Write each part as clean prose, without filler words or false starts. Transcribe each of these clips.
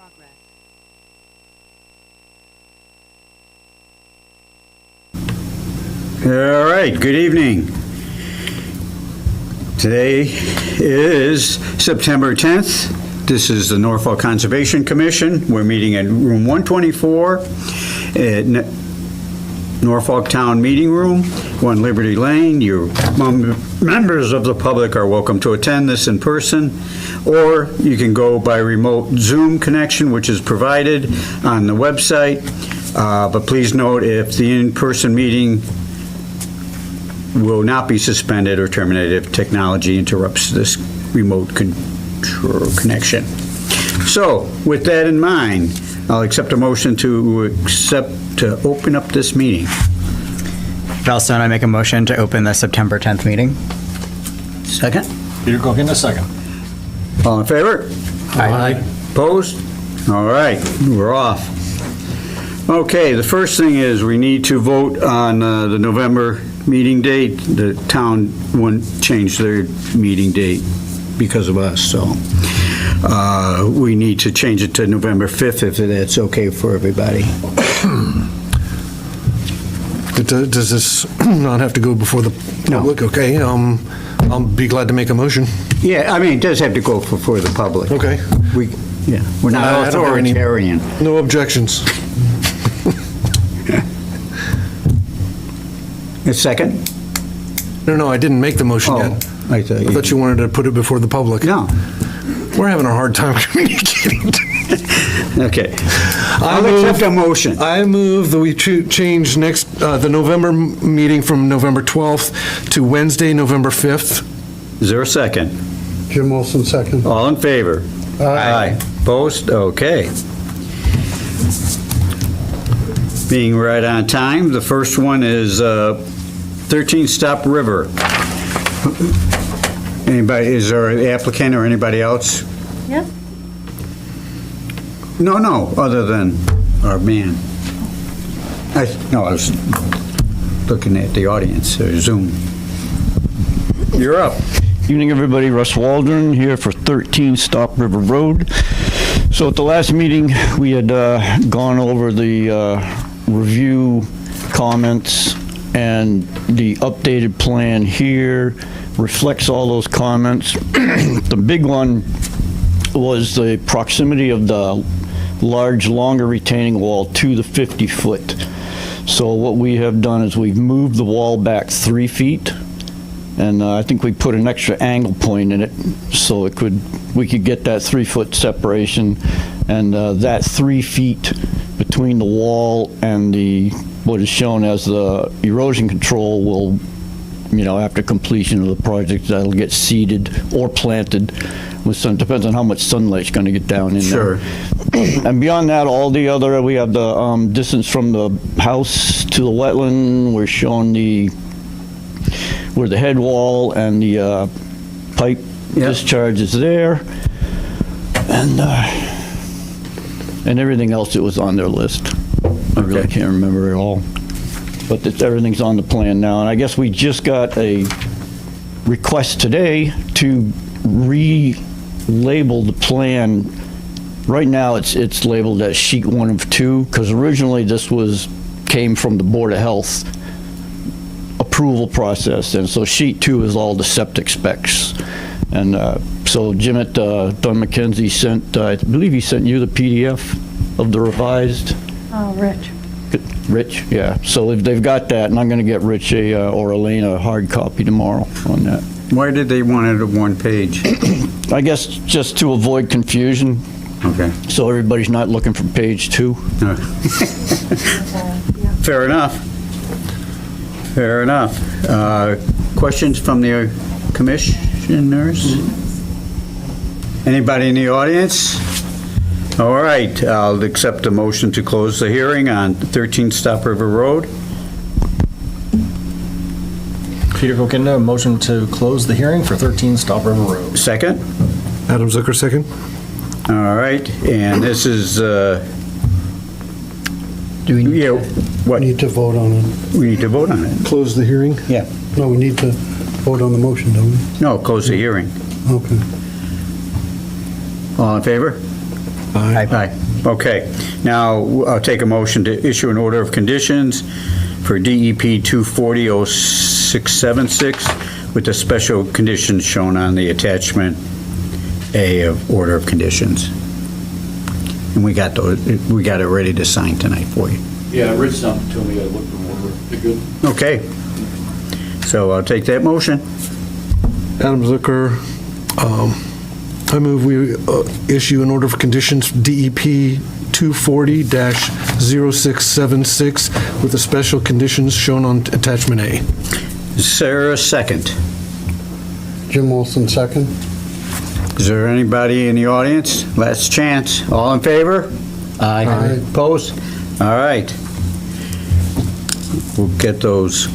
progress. All right, good evening. Today is September 10th. This is the Norfolk Conservation Commission. We're meeting at room 124 at Norfolk Town Meeting Room, 1 Liberty Lane. Your members of the public are welcome to attend this in person, or you can go by remote Zoom connection, which is provided on the website. But please note, if the in-person meeting will not be suspended or terminated if technology interrupts this remote control connection. So, with that in mind, I'll accept a motion to open up this meeting. Valstone, I make a motion to open the September 10th meeting. Second? Peter Cook in a second. All in favor? Aye. Opposed? All right, we're off. Okay, the first thing is we need to vote on the November meeting date. The town wouldn't change their meeting date because of us, so we need to change it to November 5th if that's okay for everybody. Does this not have to go before the public? Okay, I'll be glad to make a motion. Yeah, I mean, it does have to go for the public. Okay. We're not I don't have any- authoritarian. No objections. A second? No, I didn't make the motion yet. I I thought you wanted to put it before the public. No. We're having a hard time communicating. Okay. I'll accept a motion. I move that we change the November meeting from November 12th to Wednesday, November 5th. Is there a second? Jim Olson, second. All in favor? Aye. Opposed? Okay. Being right on time, the first one is 13 Stop River. Anybody, is there an applicant or anybody else? Yep. No, other than our man. I was looking at the audience, or Zoom. You're up. Evening, everybody. Russ Waldron here for 13 Stop River Road. So at the last meeting, we had gone over the review comments, and the updated plan here reflects all those comments. The big one was the proximity of the large, longer retaining wall to the 50-foot. So what we have done is we've moved the wall back 3 feet, and I think we put an extra angle point in it so we could get that 3-foot separation, and that 3 feet between the wall and what is shown as the erosion control will, after completion of the project, that'll get seeded or planted with some, depends on how much sunlight's going to get down in Sure. there. And beyond that, all the other, we have the distance from the house to the wetland. We're showing where the head wall and the pipe discharge is there, and everything else that was on their list. I really can't remember it all, but everything's on the plan now. And I guess we just got a request today to relabel the plan. Right now, it's labeled as sheet 1 of 2, because originally this came from the Board of Health approval process, and so sheet 2 is all the septic specs. And so Jim at Dunn McKenzie sent, I believe he sent you the PDF of the revised. Oh, Rich. Rich, yeah. So they've got that, and I'm going to get Rich or Elaine a hard copy tomorrow on that. Why did they want it at one page? I guess just to avoid confusion, Okay. so everybody's not looking for page 2. Fair enough. Fair enough. Questions from the commissioners? Anybody in the audience? All right, I'll accept a motion to close the hearing on 13 Stop River Road. Peter Cook in a motion to close the hearing for 13 Stop River Road. Second? Adam Zucker, second. All right, and this is, Do we need what? We need to vote on it. We need to vote on it. Close the hearing. Yeah. No, we need to vote on the motion, don't we? No, close the hearing. Okay. All in favor? Aye. Aye. Okay. Now, I'll take a motion to issue an order of conditions for DEP 240-0676 with the special conditions shown on the attachment A of order of conditions. And we got those, we got it ready to sign tonight for you. Yeah, Rich sent them to me, I looked them over, they're good. Okay. So I'll take that motion. Adam Zucker, I move we issue an order of conditions DEP 240-0676 with the special conditions shown on attachment A. Sarah, second. Jim Olson, second. Is there anybody in the audience? Last chance. All in favor? Aye. Opposed? All right. We'll get those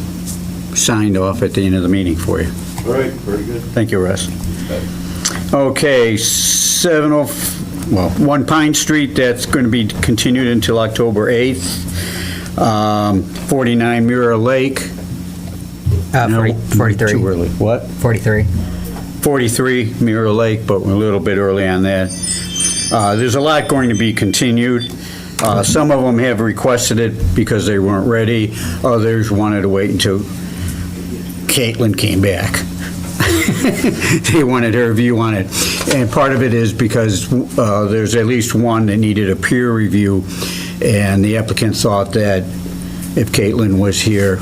signed off at the end of the meeting for you. All right, very good. Thank you, Russ. Okay, 1 Pine Street, that's going to be continued until October 8th. 49 Mirror Lake. 43. Too early. What? 43. 43 Mirror Lake, but we're a little bit early on that. There's a lot going to be continued. Some of them have requested it because they weren't ready. Others wanted to wait until Caitlin came back. They wanted her view on it. And part of it is because there's at least one that needed a peer review, and the applicant thought that if Caitlin was here,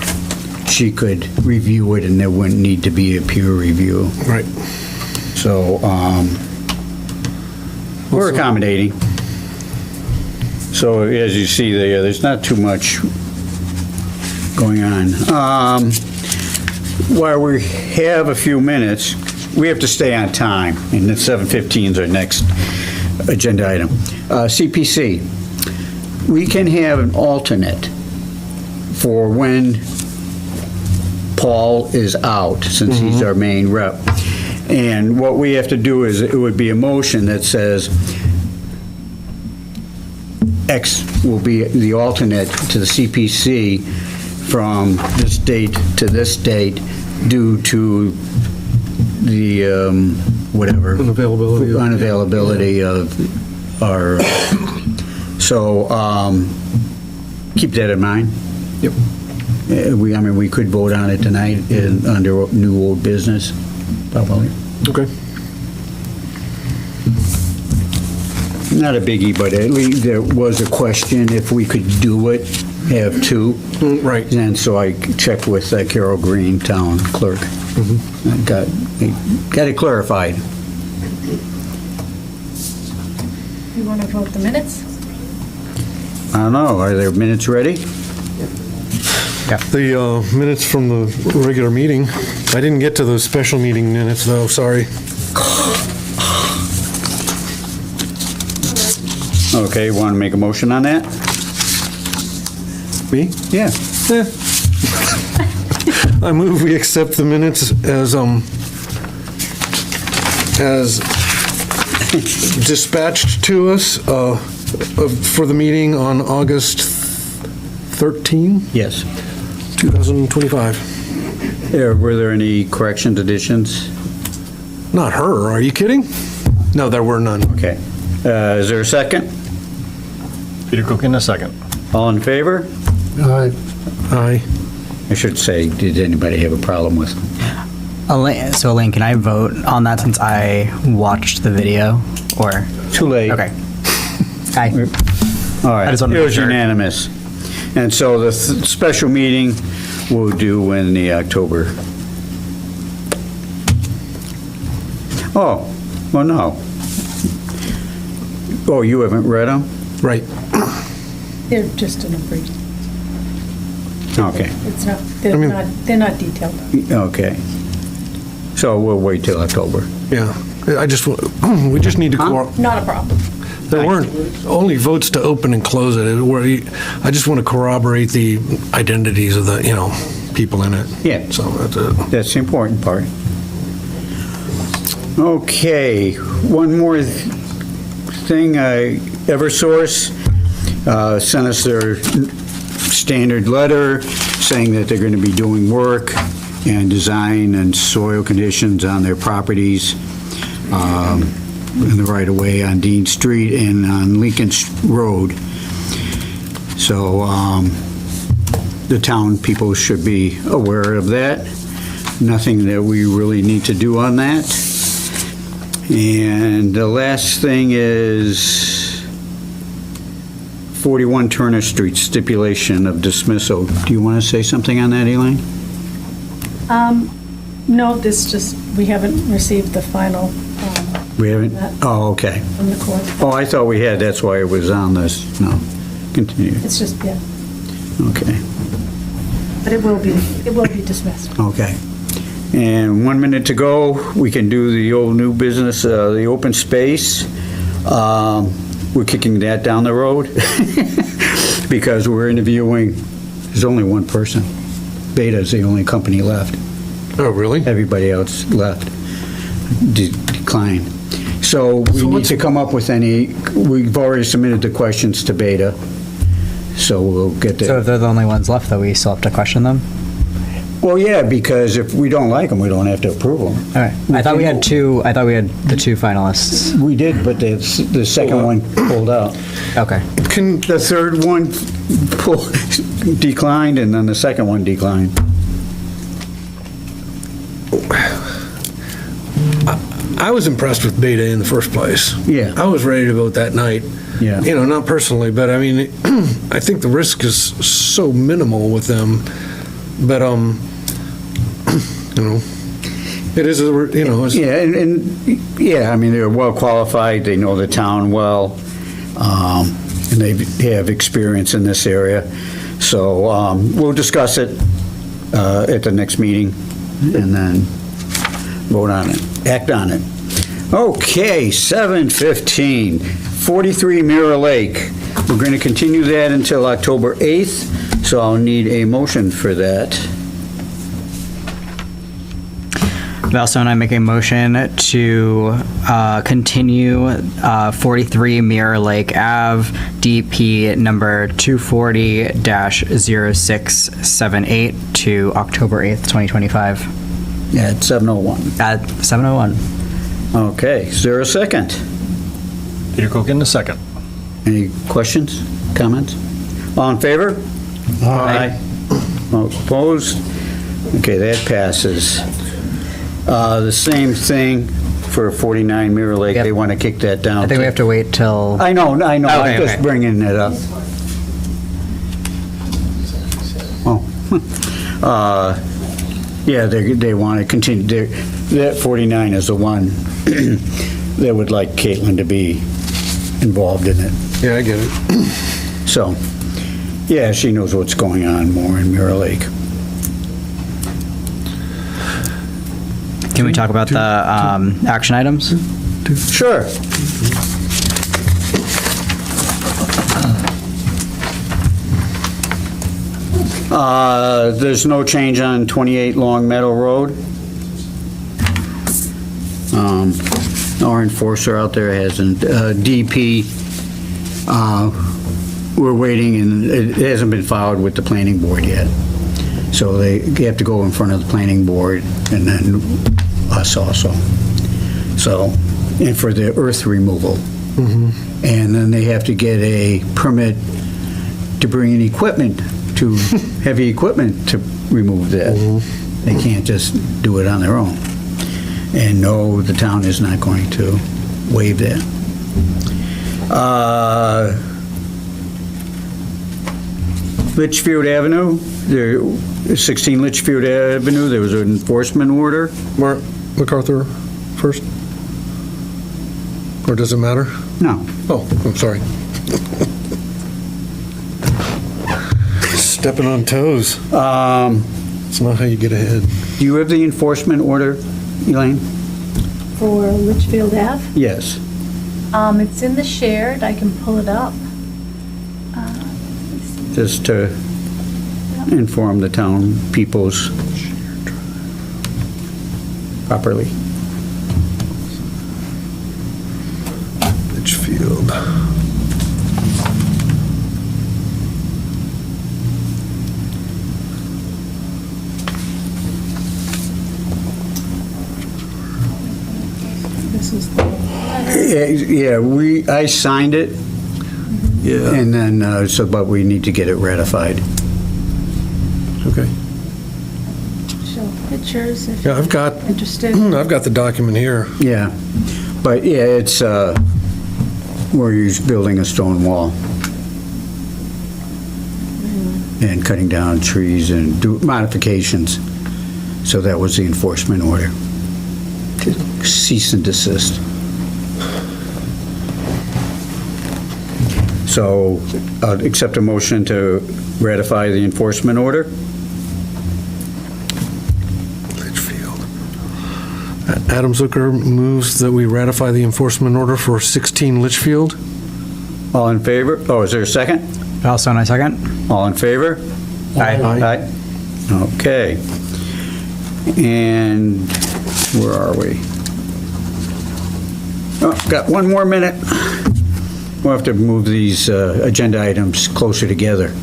she could review it and there wouldn't need to be a peer review. Right. So, we're accommodating. So as you see there, there's not too much going on. While we have a few minutes, we have to stay on time, and the 7:15 is our next agenda item. CPC, we can have an alternate for when Paul is out, since he's our main rep. And what we have to do is, it would be a motion that says X will be the alternate to the CPC from this date to this date due to the, whatever. Unavailability Unavailability of our, so, keep that in mind. Yep. We could vote on it tonight under new old business, probably. Okay. Not a biggie, but at least there was a question if we could do it, have two. Right. And so I checked with Carol Green, town clerk. And got it clarified. You want to vote the minutes? I don't know, are there minutes ready? The minutes from the regular meeting. I didn't get to those special meeting minutes, though, sorry. Okay, want to make a motion on that? Me? Yeah. I move we accept the minutes as dispatched to us for the meeting on August 13, Yes. 2025. Were there any corrections, additions? Not her, are you kidding? No, there were none. Okay. Is there a second? Peter Cook in a second. All in favor? Aye. Aye. I should say, did anybody have a problem with? So Elaine, can I vote on that since I watched the video? Or Too late. okay. Aye. All right, I just wanted to it make was sure. unanimous. And so the special meeting we'll do in the October. Oh, well, no. Oh, you haven't read them? Right. They're just an brief. Okay, It's not, mean- they're not detailed. okay. So we'll wait till October. Yeah. I just, we just need to, Not a problem. there weren't only votes to open and close it. I just want to corroborate the identities of the, people in it. Yeah. So that's it. That's the important part. Okay, one more thing. Eversource sent us their standard letter saying that they're going to be doing work and design and soil conditions on their properties. in the right-of-way on Dean Street and on Lincoln Road. So the town people should be aware of that. Nothing that we really need to do on that. And the last thing is 41 Turner Street, stipulation of dismissal. Do you want to say something on that, Elaine? No, this just, we haven't received the final We haven't? Oh, okay. from the court. Oh, I thought we had, that's why it was on this. No, continue. It's just, yeah, Okay, but it will be dismissed. okay. And 1 minute to go, we can do the old new business, the open space. We're kicking that down the road because we're interviewing, there's only one person. Beta's the only company left. Oh, really? Everybody else left, declined. So we So need what's- to come up with we've already submitted the questions to Beta, so we'll get So if that. they're the only ones left, though, we still have to question them? Well, yeah, because if we don't like them, we don't have to approve them. All right. I thought we had the two finalists. We did, but the second one pulled out. Okay. Can, The third one declined, and then the second one declined. I was impressed with Beta in the first place. Yeah. I was ready to vote that night. Yeah. You know, not personally, but I mean, I think the risk is so minimal with them. But, you know, it is, you know, it's, Yeah, yeah, I mean, they're well qualified, they know the town well, and they have experience in this area. So we'll discuss it at the next meeting and then vote on it, act on it. Okay, 7:15, 43 Mirror Lake. We're going to continue that until October 8th, so I'll need a motion for that. Valso and I make a motion to continue 43 Mirror Lake Ave, DP number 240-0678 to October 8th, 2025 At 7:01. at 7:01. Okay, is there a second? Peter Kochen, a second. Any questions, comments? All in favor? Aye. All opposed? Okay, that passes. The same thing for 49 Mirror Lake, Yep. they want to kick that down. I think we have to wait till, I know, Okay, I'm just okay. bringing it up. Oh. Yeah, they want to continue, that 49 is the one that would like Caitlin to be involved in it. yeah, I get it. So, yeah, she knows what's going on more in Mirror Lake. can we talk about the action items? Sure. There's no change on 28 Long Meadow Road. Our enforcer out there hasn't, DP, we're waiting, and it hasn't been filed with the planning board yet. So they have to go in front of the planning board and then us also. So, and for the earth removal. And then they have to get a permit to bring in equipment, to heavy equipment to remove that. They can't just do it on their own. And no, the town is not going to waive that. 16 Litchfield Avenue, there was an enforcement order. Mark MacArthur first? Or does it matter? No. Oh, I'm sorry. Stepping on toes. It's not how you get ahead. Do you have the enforcement order, Elaine? For Litchfield Ave, Yes. it's in the shared, I can pull it up. Just to inform the town peoples properly. Litchfield. This is the letter. Yeah, I signed it, Yeah, and then, but we need to get it ratified. okay. Show pictures if Yeah, I've got, you're interested. I've got the document here. Yeah, but yeah, it's, where he's building a stone wall. And cutting down trees and do modifications. So that was the enforcement order. Cease and desist. So, accept a motion to ratify the enforcement order? Litchfield. Adam Zucker moves that we ratify the enforcement order for 16 Litchfield. All in favor? Oh, is there a second? Also, and I second. All in favor? Aye. Aye. Okay. And where are we? Oh, got one more minute. We'll have to move these agenda items closer together,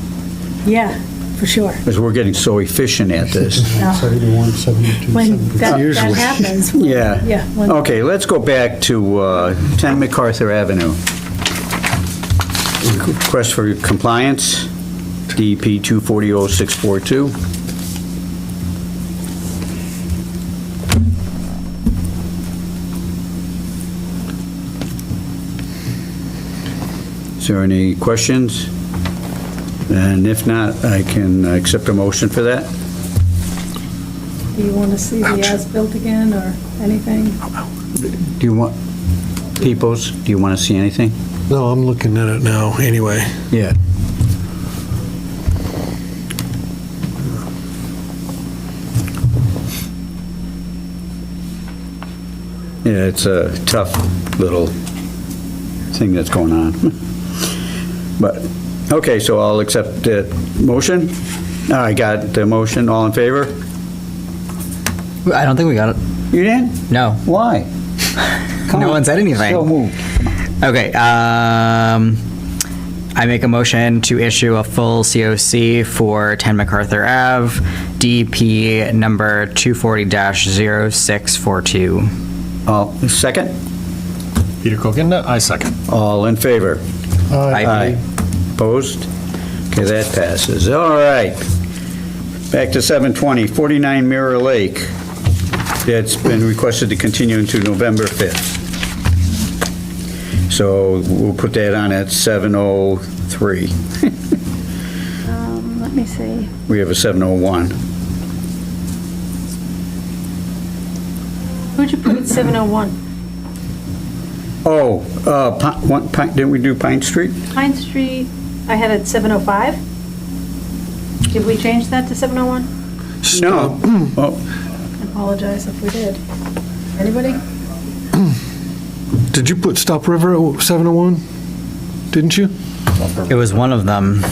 Yeah, for sure. because we're getting so efficient at this. 71, 72, When 73. that Usually. happens. Yeah. Yeah. when- Okay, let's go back to 10 MacArthur Avenue. Request for compliance, DP 240642. Is there any questions? And if not, I can accept a motion for that. Do you want to see the as-built again or anything? Do you want, Peoples, do you want to see anything? No, I'm looking at it now, anyway. Yeah. Yeah, it's a tough little thing that's going on. But, okay, so I'll accept the motion. I got the motion. All in favor? I don't think we got it. You didn't? No. Why? Come No on. one said anything. So moved. Okay, I make a motion to issue a full COC for 10 MacArthur Ave, DP number 240-0642. Second? Peter Kokinda, I second. All in favor? Aye. Opposed? Okay, that passes. All right. Back to 720, 49 Mirror Lake. It's been requested to continue into November 5th. So we'll put that on at 7:03. Let me see. We have a 7:01. Who'd you put at 701? Oh, didn't we do Pine Street? Pine Street, I had it 705. Did we change that to 701? No. Oh, I apologize if we did. Anybody? Did you put Stop River at 701? Didn't you? It was one of them.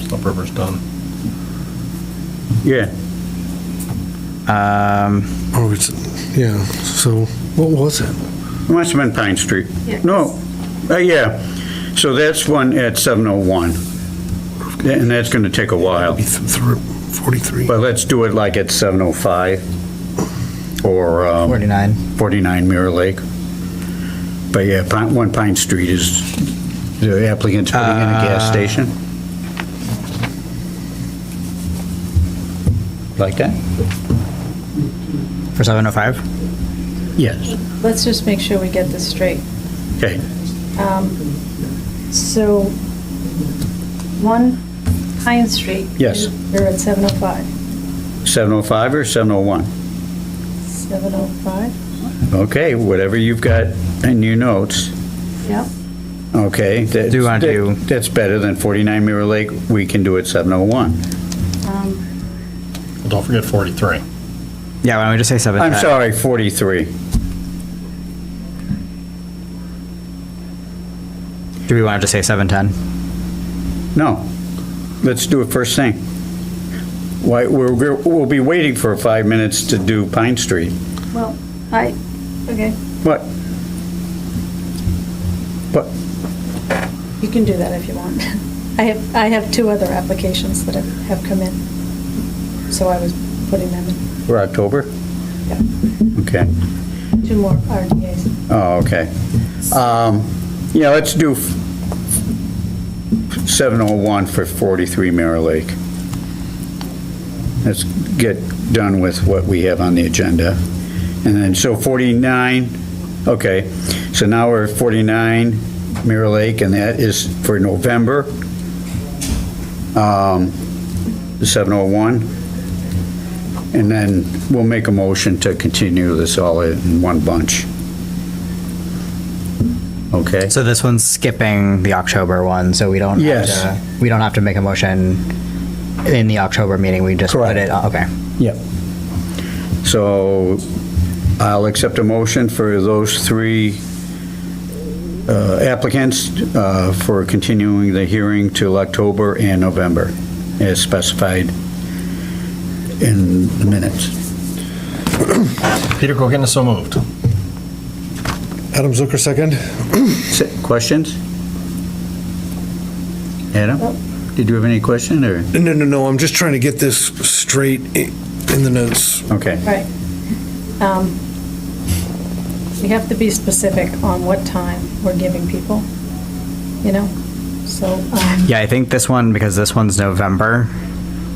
Stop River's done. yeah. Or was it, yeah, so what was it? It must have been Pine Street. Yeah. No, yeah. So that's one at 7:01. And that's going to take a while. 43. But let's do it like at 7:05 or 49. 49 Mirror Lake. But yeah, Pine Street is, the applicant's putting in a gas station. Like that? For 705? Yes. Let's just make sure we get this straight. Okay. So, 1 Pine Street. Yes. You're at 705. 7:05 or 7:01? 705? Okay, whatever you've got in your notes. Yep. Okay. Do you want to- That's better than 49 Mirror Lake. We can do it 7:01. Well, don't forget 43. Yeah, why don't we just say 710? I'm sorry, 43. Do we want to just say 710? No, let's do it first thing. Why, we'll be waiting for 5 minutes to do Pine Street. Well, okay, What? What? you can do that if you want. I have 2 other applications that have come in, so I was putting them in. For October? Yeah. Okay. 2 more RDAs. Oh, okay. Yeah, let's do 701 for 43 Mirror Lake. Let's get done with what we have on the agenda. And then, so 49, okay, so now we're at 49 Mirror Lake, and that is for November, the 701. And then we'll make a motion to continue this all in one bunch. Okay? So this one's skipping the October one, so we don't Yes. we don't have to make a motion in the October meeting. We just put Correct. it, okay. Yep. So I'll accept a motion for those 3 applicants for continuing the hearing till October and November, as specified in the minutes. Peter Kokenda, so moved. Adam Zucker, second. Questions? Adam? Did you have any question, or? No, I'm just trying to get this straight in the notes. Okay. Right. We have to be specific on what time we're giving people, you know? So, Yeah, I think this one, because this one's November,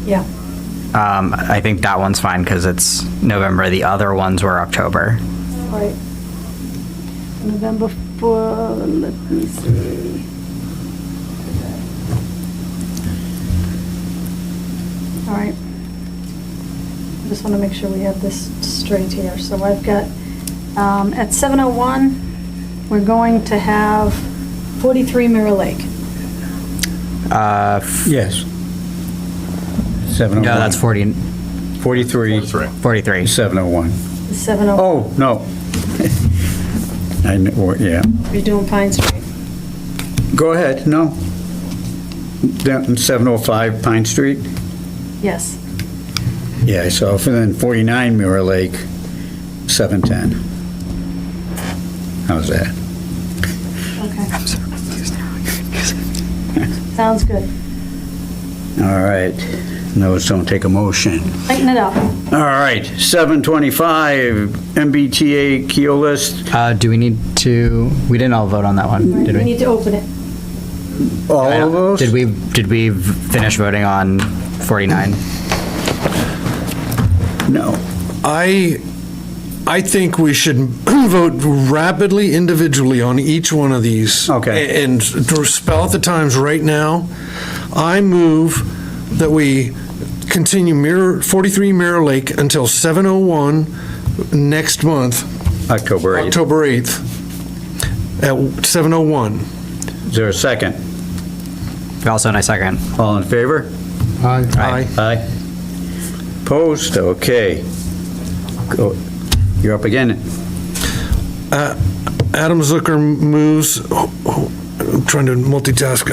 yeah. I think that one's fine because it's November. The other ones were October. Right. November 4, let me see. All right. I just want to make sure we have this straight here. So I've got, at 7:01, we're going to have 43 Mirror Lake. Yes. 701. No, that's 40, 43, 43. 701. 7:01, Oh, no. I know, yeah. you're doing Pine Street. Go ahead, no. Down 705 Pine Street? Yes. Yeah, so for then 49 Mirror Lake, 710. How's that? Okay. Sounds good. All right. Those don't take a motion. Tighten it up. All right, 725 MBTA Keolis. Do we need to, we didn't all vote on that one, did We we? need to open it. All of those? Did we finish voting on 49? No. I think we should vote rapidly individually on each one of these. Okay. And to spell out the times right now. I move that we continue 43 Mirror Lake until 7:01 next month, October 8th. October 8th, at 7:01. Is there a second? Also, and I second. All in favor? Aye. Aye. Aye. Opposed? Okay. Go. You're up again. Adam Zucker moves, I'm trying to multitask,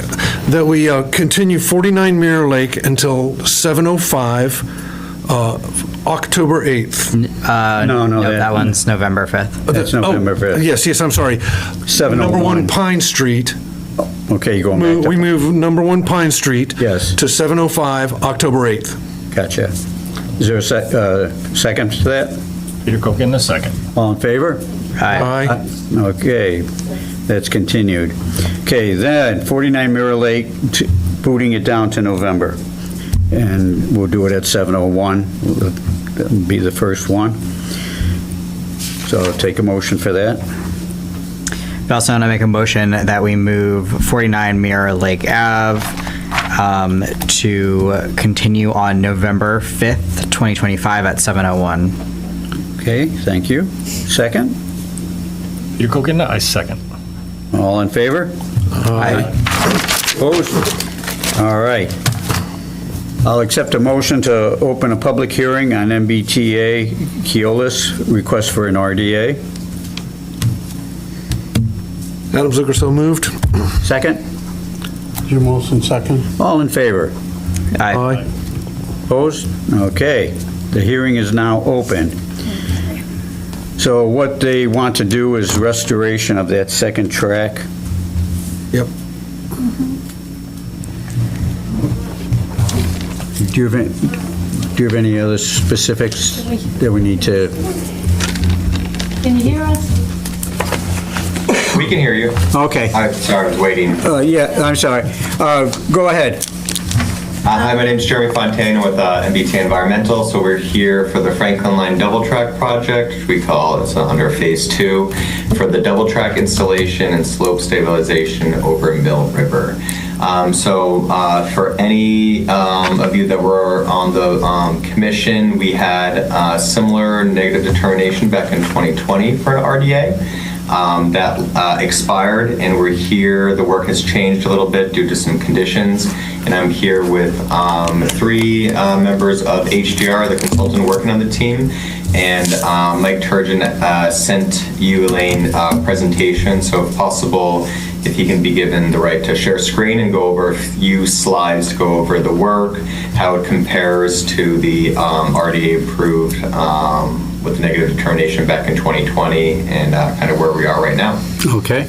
that we continue 49 Mirror Lake until 7:05, October 8th. No, That one's November 5th. That's November 5th. Yes, I'm sorry. 701. Number 1 Pine Street. Okay, you're going back to... We move number 1 Pine Street. Yes. To 7:05, October 8th. Gotcha. Is there a second to that? Peter Kokenda, second. All in favor? Aye. Okay, that's continued. Okay, then 49 Mirror Lake, booting it down to November. And we'll do it at 7:01. That'll be the first one. So I'll take a motion for that. Also, want to make a motion that we move 49 Mirror Lake Ave to continue on November 5th, 2025 at 7:01. Okay, thank you. Second? Peter Kokenda, I second. All in favor? Aye. Opposed? All right. I'll accept a motion to open a public hearing on MBTA Keolis, request for an RDA. Adam Zucker so moved. Second? Jim Wilson, second. All in favor? Aye. Opposed? Okay. The hearing is now open. So what they want to do is restoration of that second track. Yep. Do you have any other specifics that we need to Can you hear us? We can hear you. Okay. I'm sorry, I was waiting. Yeah, I'm sorry. Go ahead. Hi, my name's Jeremy Fontaine with MBT Environmental. So we're here for the Franklin Line Double Track project, which we call it's under Phase 2, for the double track installation and slope stabilization over Mill River. For any of you that were on the commission, we had a similar negative determination back in 2020 for an RDA. That expired, and we're here. The work has changed a little bit due to some conditions, and I'm here with 3 members of HDR, the consultant working on the team, and Mike Turgeon sent you, Elaine, a presentation, so if possible, if he can be given the right to share screen and go over a few slides to go over the work, how it compares to the RDA approved with the negative determination back in 2020 and kind of where we are right now. Okay.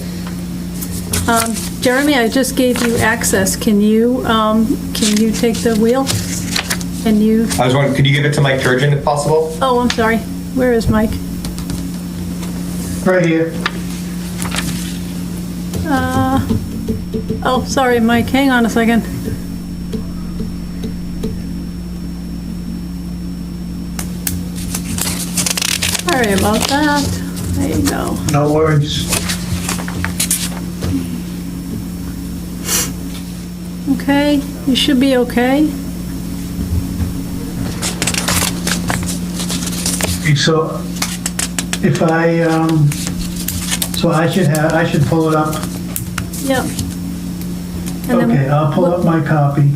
Jeremy, I just gave you access. Can you take the wheel? Can you? I was wondering, could you give it to Mike Turgeon if possible? Oh, I'm sorry. Where is Mike? Right here. Oh, sorry, Mike. Hang on a second. Sorry about that. There you go. No worries. Okay, you should be okay. So if I should pull it up. Yep. And then Okay, I'll pull up my copy.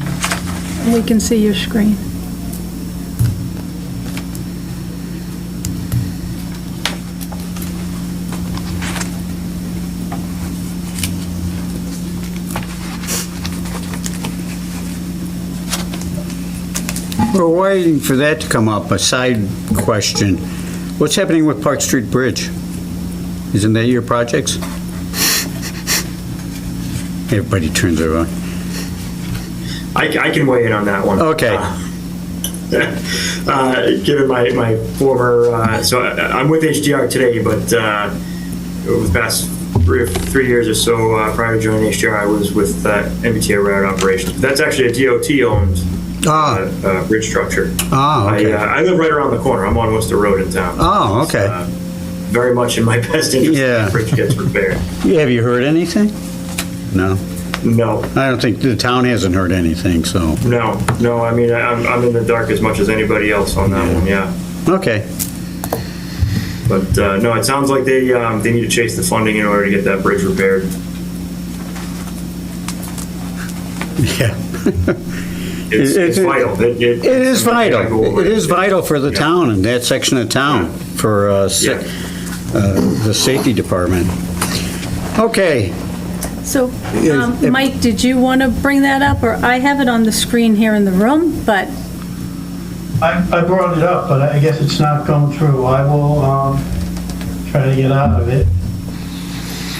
we can see your screen. We're waiting for that to come up, a side question. What's happening with Park Street Bridge? Isn't that your projects? Everybody turns around. I can weigh in on that one. Okay. Given my former, so I'm with HDR today, but over the past 3 years or so prior to joining HDR, I was with MBTA Route Operations. That's actually a DOT-owned bridge structure. Okay. I live right around the corner. I'm on Worcester Road in town. Oh, okay. It's, very much in my best interest Yeah. that the bridge gets repaired. Have you heard anything? No. No. I don't think the town hasn't heard anything, so. No. I mean, I'm in the dark as much as anybody else on that one. Yeah. Okay. But no, it sounds like they need to chase the funding in order to get that bridge repaired. Yeah. It's vital. It is vital. It is vital for the Yeah. town and that section of town for the safety department. Okay. So, Mike, did you want to bring that up? Or I have it on the screen here in the room, but I brought it up, but I guess it's not going through. I will try to get out of it.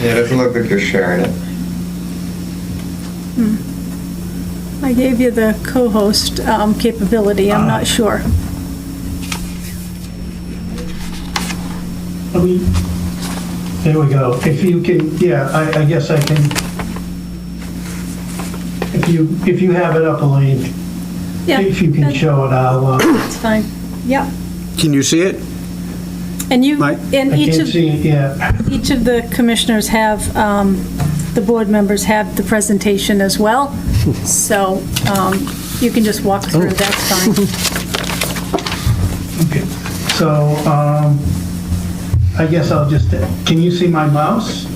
Yeah, it doesn't look like you're sharing it. I gave you the co-host capability. I'm not sure. There we go. If you can, yeah, I guess I can. If you have it up, Elaine, Yeah. if you can show it, I'll. It's fine. Yep. Can you see it? And you, Mike? and I each can't of see it yet. each of the commissioners have, the board members have the presentation as well. So you can just walk through, that's fine. Okay. So, I guess I'll just, can you see my mouse?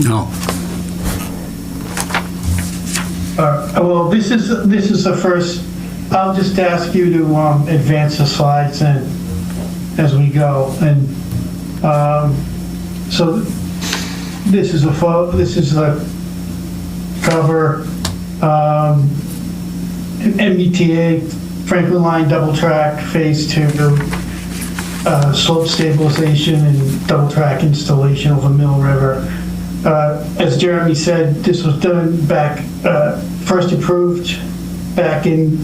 No. Well, this is the first, I'll just ask you to advance the slides and as we go. And so this is the cover, MBTA Franklin Line Double Track Phase 2, slope stabilization and double track installation over Mill River. As Jeremy said, this was done back, first approved back in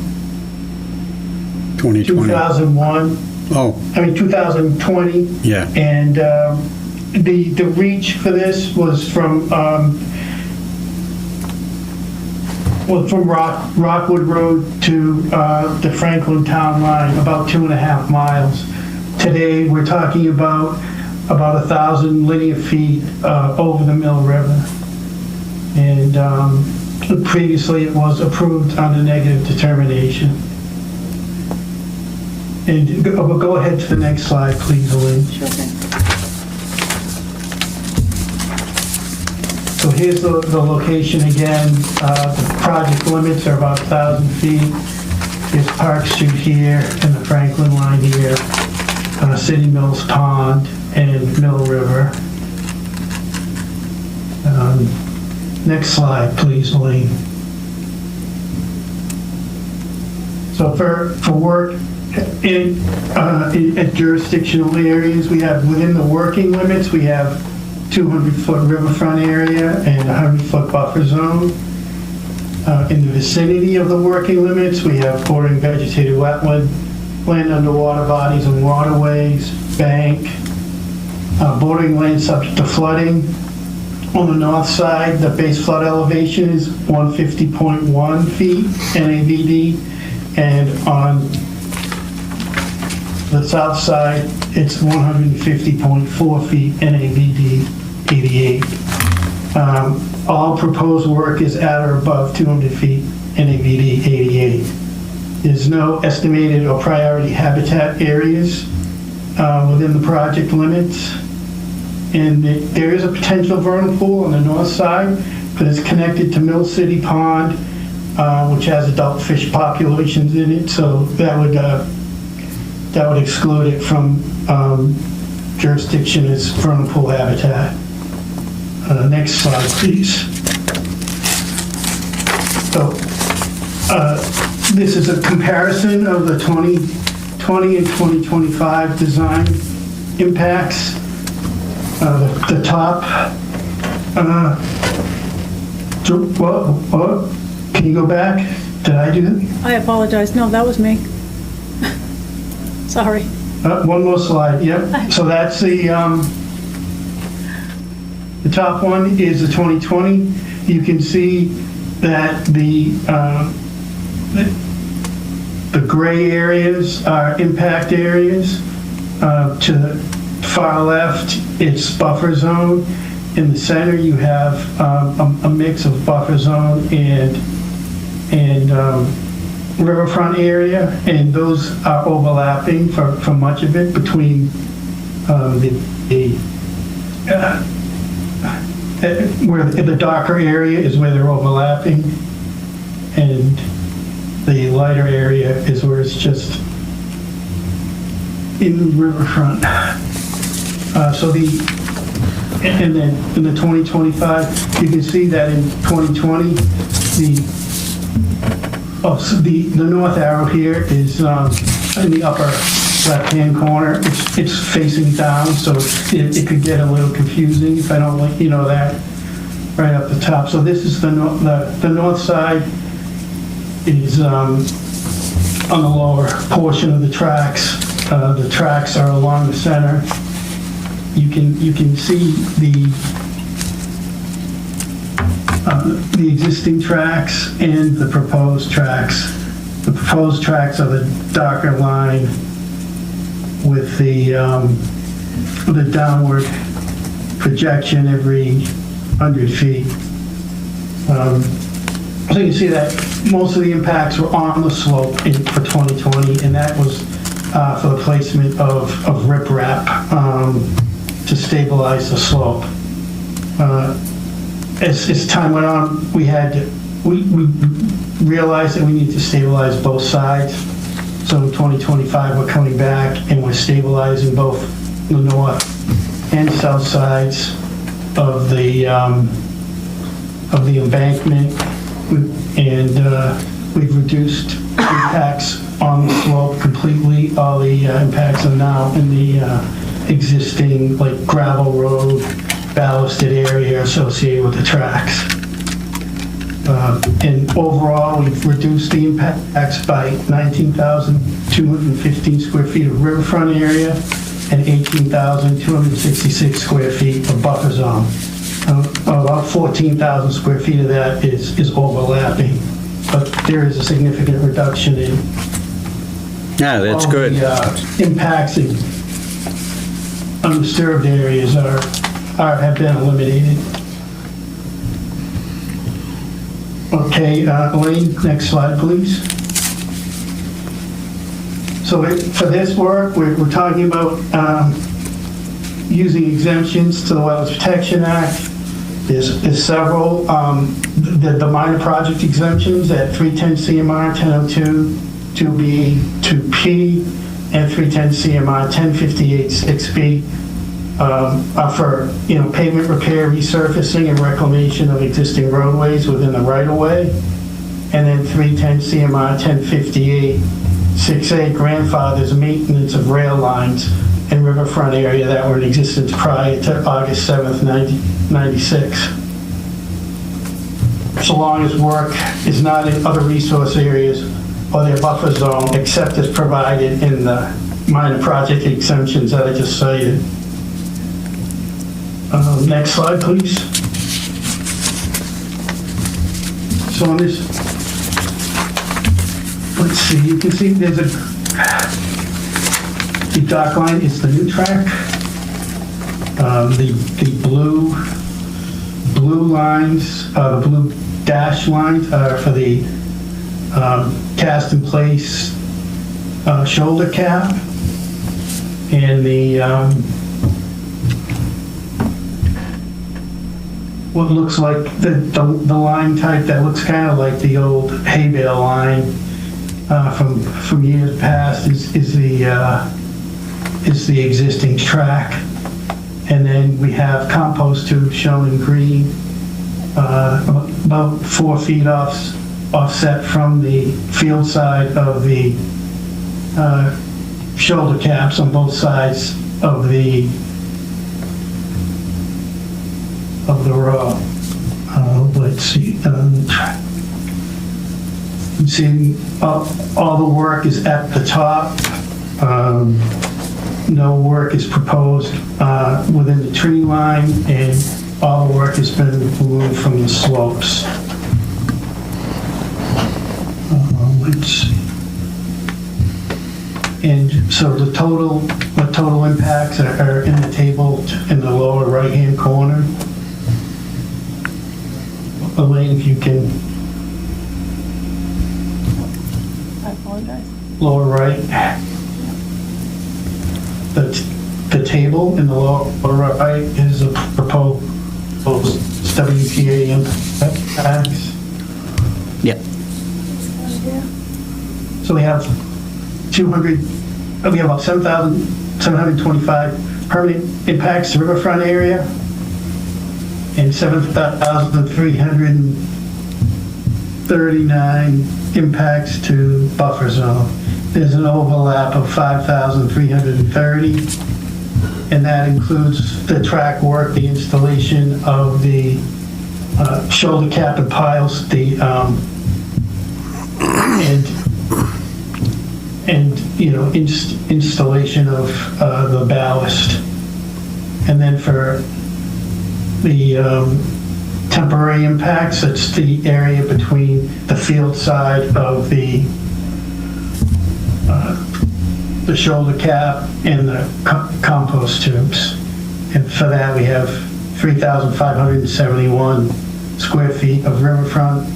2020. 2001. Oh, 2020. yeah. And the reach for this was from Rockwood Road to the Franklin Town line, about 2.5 miles. Today, we're talking about 1,000 linear feet over the Mill River. And previously, it was approved under negative determination. And go ahead to the next slide, please, Elaine. Sure thing. So here's the location again. The project limits are about 1,000 feet. There's Park Street here and the Franklin line here, City Mills Pond and Mill River. Next slide, please, Elaine. So for work at jurisdictional areas, we have within the working limits, we have 200-foot riverfront area and 100-foot buffer zone. In the vicinity of the working limits, we have bordering vegetated wetland, land underwater bodies and waterways, bank, bordering land subject to flooding. On the north side, the base flood elevation is 150.1 feet NAVD, and on the south side, it's 150.4 feet NAVD 88. All proposed work is at or above 200 feet NAVD 88. There's no estimated or priority habitat areas within the project limits. And there is a potential vernal pool on the north side, but it's connected to Mill City Pond, which has adult fish populations in it, so that would exclude it from jurisdiction as vernal pool habitat. Next slide, please. So this is a comparison of the 2020 and 2025 design impacts. The top, can you go back? Did I do that? I apologize. No, that was me. Sorry. One more slide, yep. So that's the top one is the 2020. You can see that the gray areas are impact areas. To the far left, it's buffer zone. In the center, you have a mix of buffer zone and riverfront area, and those are overlapping for much of it between where the darker area is where they're overlapping, and the lighter area is where it's just in riverfront. And then in the 2025, you can see that in 2020, the north arrow here is in the upper left-hand corner. It's facing down, so it could get a little confusing if I don't let you know that right up the top. So this is the north side is on the lower portion of the tracks. The tracks are along the center. You can see the existing tracks and the proposed tracks. The proposed tracks are the darker line with the downward projection every 100 feet. So you can see that most of the impacts were on the slope for 2020, and that was for the placement of riprap to stabilize the slope. As time went on, we realized that we need to stabilize both sides. So in 2025, we're coming back and we're stabilizing both the north and south sides of the embankment, and we've reduced impacts on the slope completely. All the impacts are now in the existing like gravel road, ballasted area associated with the tracks. And overall, we've reduced the impacts by 19,215 square feet of riverfront area and 18,266 square feet of buffer zone. About 14,000 square feet of that is overlapping, but there is a significant reduction in Yeah, that's all good. the impacts in undisturbed areas have been eliminated. Okay, Elaine, next slide, please. So for this work, we're talking about using exemptions to the Wetlands Protection Act. There's several, the minor project exemptions at 310 CMR 1002, 2B, 2P, and 310 CMR 1058 6B are for, pavement repair, resurfacing, and reclamation of existing roadways within the right-of-way. And then 310 CMR 1058 6A grandfathers maintenance of rail lines in riverfront area that were in existence prior to August 7th, 1996. So long as work is not in other resource areas or their buffer zone, except as provided in the minor project exemptions that I just cited. Next slide, please. So on this, let's see, you can see there's the dock line is the new track. The blue lines, the blue dash lines are for the cast in place shoulder cap, and the what looks like the line type that looks kind of like the old hay bale line from years past is the existing track. And then we have compost tubes shown in green, about 4 feet offset from the field side of the shoulder caps on both sides of the row. Let's see. You see, all the work is at the top. No work is proposed within the tree line, and all the work has been removed from the slopes. Let's see. And so the total impacts are in the table in the lower right-hand corner. Elaine, if you can. I apologize. Lower right. The table in the lower right is a proposed WPA impacts. Yep. So we have about 7,725 permanent impacts to riverfront area and 7,339 impacts to buffer zone. There's an overlap of 5,330, and that includes the track work, the installation of the shoulder cap and piles, installation of the ballast. And then for the temporary impacts, it's the area between the field side of the shoulder cap and the compost tubes. And for that, we have 3,571 square feet of riverfront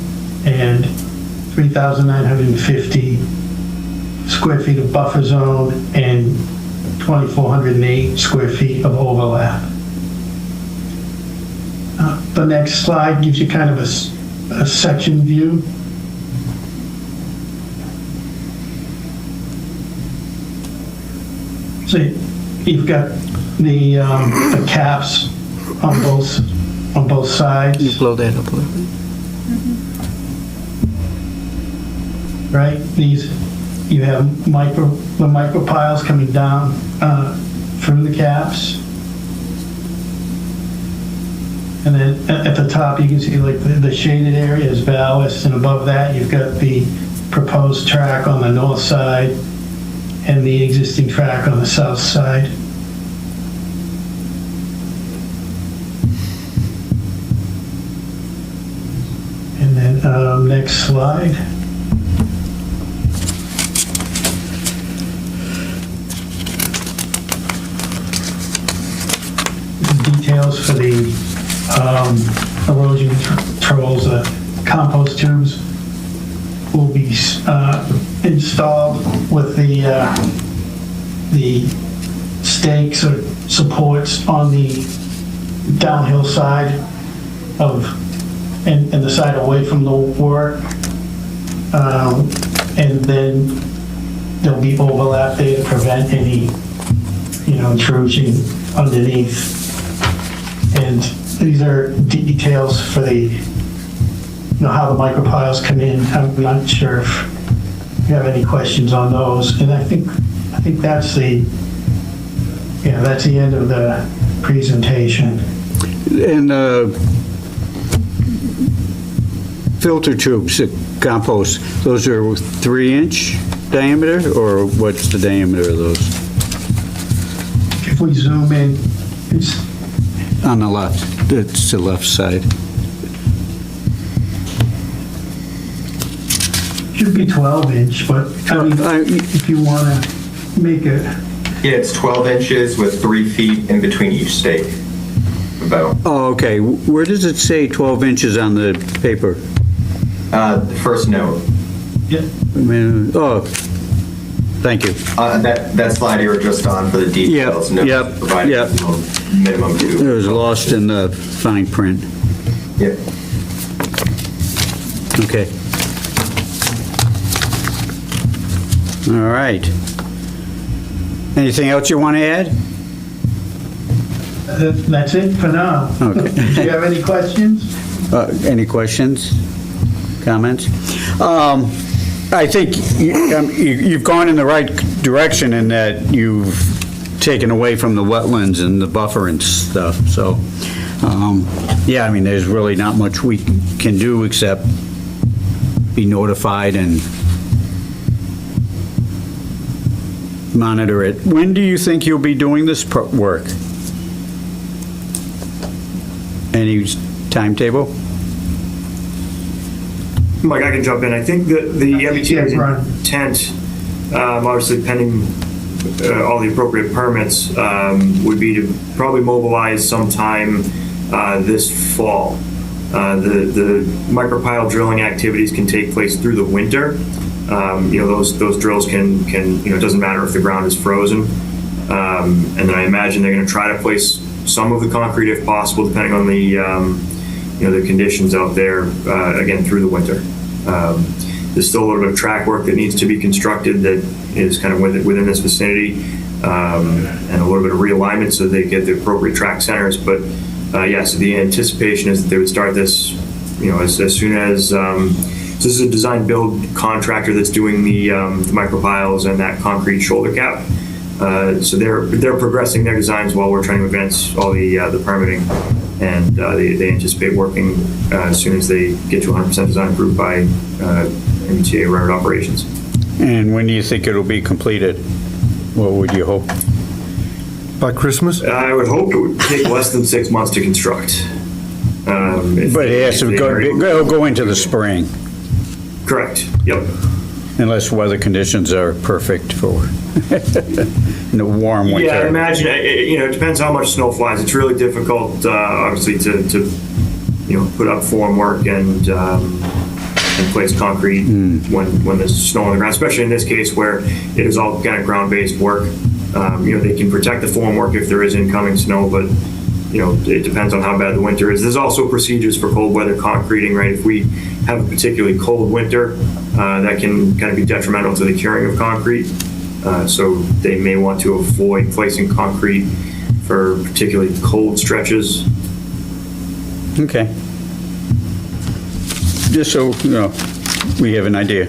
and 3,950 square feet of buffer zone and 2,408 square feet of overlap. The next slide gives you kind of a section view. So you've got the caps on both sides. You blow that up a little bit. Right? You have the micro piles coming down through the caps. And then at the top, you can see like the shaded area is ballast, and above that, you've got the proposed track on the north side and the existing track on the south side. And then next slide. Details for the erosion controls. The compost tubes will be installed with the stakes or supports on the downhill side of and the side away from the work, and then there'll be overlap there to prevent any intrusion underneath. And these are details for the, how the micropiles come in. I'm not sure if you have any questions on those. And I think that's that's the end of the presentation. And filter tubes, compost, those are 3-inch diameter, or what's the diameter of those? If we zoom in, it's On the left, it's the left side. should be 12-inch, but I mean, if you want to make it, Yeah, it's 12 inches with 3 feet in between each stake. About. Oh, okay. Where does it say 12 inches on the paper? The first note. yeah, Oh, thank you. That slide you were just on for the details. Yep, note yep, provided yep. Minimum It 2. was lost in the fine print. Yep. Okay. All right. Anything else you want to add? that's it for now. Okay. Do you have any questions? Any questions, comments? I think you've gone in the right direction in that you've taken away from the wetlands and the buffer and stuff, so, yeah, I mean, there's really not much we can do except be notified and monitor it. When do you think you'll be doing this work? Any timetable? Mike, I can jump in. I think that the MBTA's Yeah, Brian. intent, obviously pending all the appropriate permits, would be to probably mobilize sometime this fall. The micropile drilling activities can take place through the winter. Those drills can it doesn't matter if the ground is frozen. And then I imagine they're going to try to place some of the concrete if possible, depending on the the conditions out there, again, through the winter. There's still a little bit of track work that needs to be constructed that is kind of within this vicinity, and a little bit of realignment so they get the appropriate track centers. But yes, the anticipation is that they would start this, as soon as, this is a design build contractor that's doing the micropiles and that concrete shoulder cap. So they're progressing their designs while we're trying to advance all the permitting, and they anticipate working as soon as they get to 100% design approved by MBTA Road Operations. And when do you think it'll be completed? What would you hope? By Christmas? I would hope it would take less than 6 months to construct. But it has to go into the spring, Correct. Yep. unless weather conditions are perfect for the warm winter. Yeah, I imagine, it depends how much snow flies. It's really difficult, obviously, to put up formwork and place concrete when there's snow on the ground, especially in this case where it is all kind of ground-based work. They can protect the formwork if there is incoming snow, but it depends on how bad the winter is. There's also procedures for cold weather concreting, right? If we have a particularly cold winter, that can kind of be detrimental to the curing of concrete. So they may want to avoid placing concrete for particularly cold stretches. Okay. Just so, we have an idea.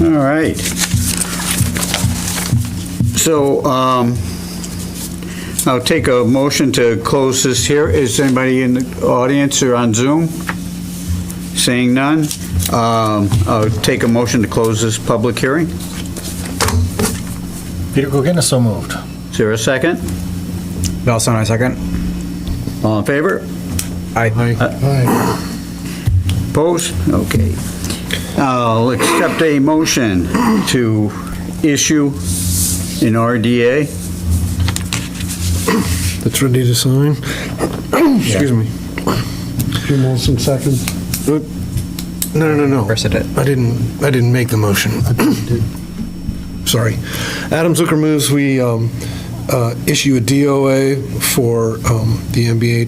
All right. So, I'll take a motion to close this here. Is anybody in the audience or on Zoom? Seeing none, I'll take a motion to close this public hearing. Peter Coogan is so moved. Is there a second? Nelson, I second. All in favor? Aye. Opposed? Okay. I'll accept a motion to issue an RDA. That's ready to sign. Excuse me. Jim Wilson, second. No. Chris did it. I didn't make the motion. Sorry. Adam Zucker moves we issue a DOA for the NBA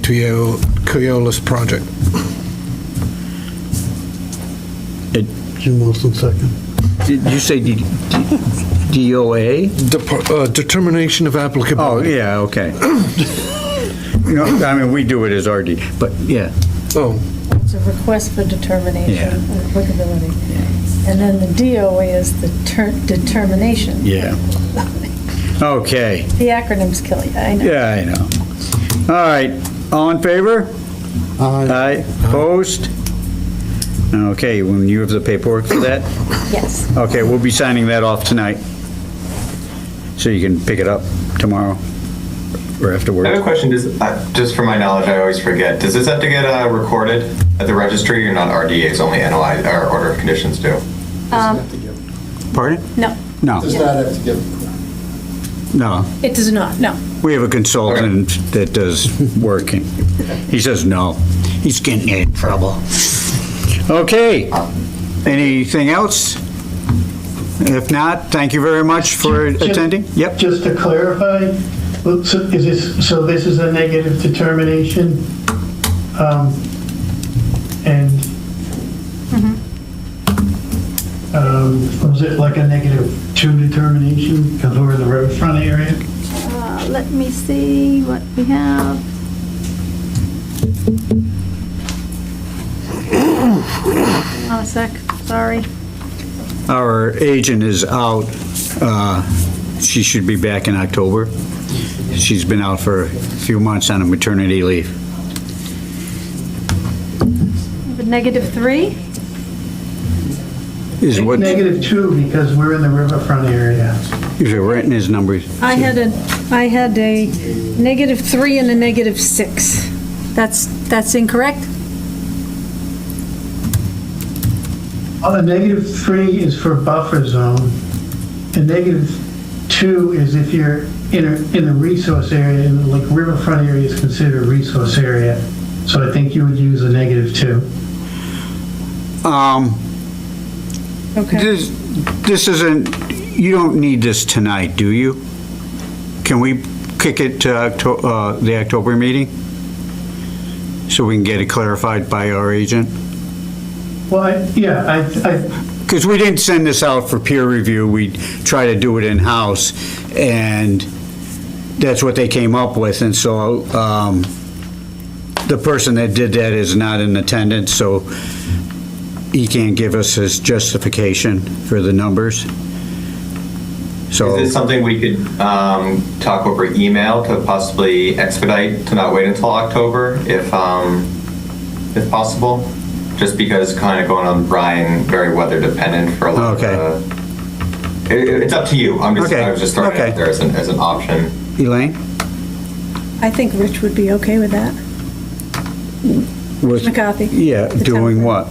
Keolis project. Jim Wilson, second. Did you say DOA? Determination of Oh, applicability. yeah, okay. I mean, we do it as RD, but yeah. Oh, It's a request for determination Yeah. of applicability. And then the DOA is the determination. Yeah. Okay. The acronyms kill you, I know. Yeah, I know. All right, all in favor? Aye. Opposed? Okay, when you have the paperwork for that? Yes. Okay, we'll be signing that off tonight. So you can pick it up tomorrow or I have a afterwards. question, just for my knowledge, I always forget, does this have to get recorded at the registry or not RDAs, only NOI, or order of conditions do? Pardon? No, No, Does not have to give. no. it does not, no. We have a consultant that does working. He says no. He's getting in trouble. Okay. Anything else? If not, thank you very much for attending. Yep. Just to clarify, so this is a negative determination? And was it like a -2 determination because we're in the riverfront area? Let me see what we have. Hang on a sec, sorry. Our agent is out. She should be back in October. She's been out for a few months on a maternity leave. But -3? Is what, -2 because we're in the riverfront area. is it written his numbers? I had a -3 and a -6. That's incorrect? Well, the -3 is for buffer zone, and -2 is if you're in a resource area, and like riverfront area is considered a resource area. So I think you would use a -2. Okay. This isn't, you don't need this tonight, do you? Can we kick it to the October meeting? So we can get it clarified by our agent? Well, I Because we didn't send this out for peer review, we try to do it in-house, and that's what they came up with, and so the person that did that is not in attendance, so he can't give us his justification for the numbers. So, Is this something we could talk over email to possibly expedite, to not wait until October, if possible? Just because kind of going on Brian, very weather dependent for a lot of Okay. it's up to you. I was just throwing it Okay. out there as an option. Elaine? I think Rich would be okay with that. With- McCarthy. Yeah, The town doing clerk.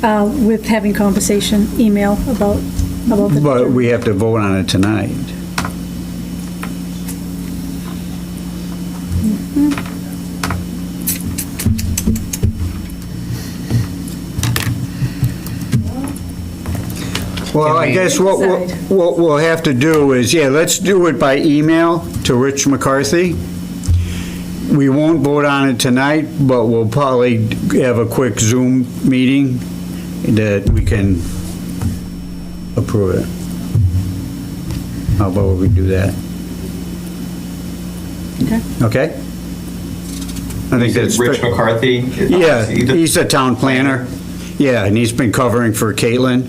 what? With having conversation, email about the. But we have to vote on it tonight. Well, I guess what we'll have to do is, yeah, let's do it by email to Rich McCarthy. We won't vote on it tonight, but we'll probably have a quick Zoom meeting that we can approve it. How about we do that? Okay? I think that's. Rich McCarthy? Yeah, he's a town planner. Yeah, and he's been covering for Caitlin.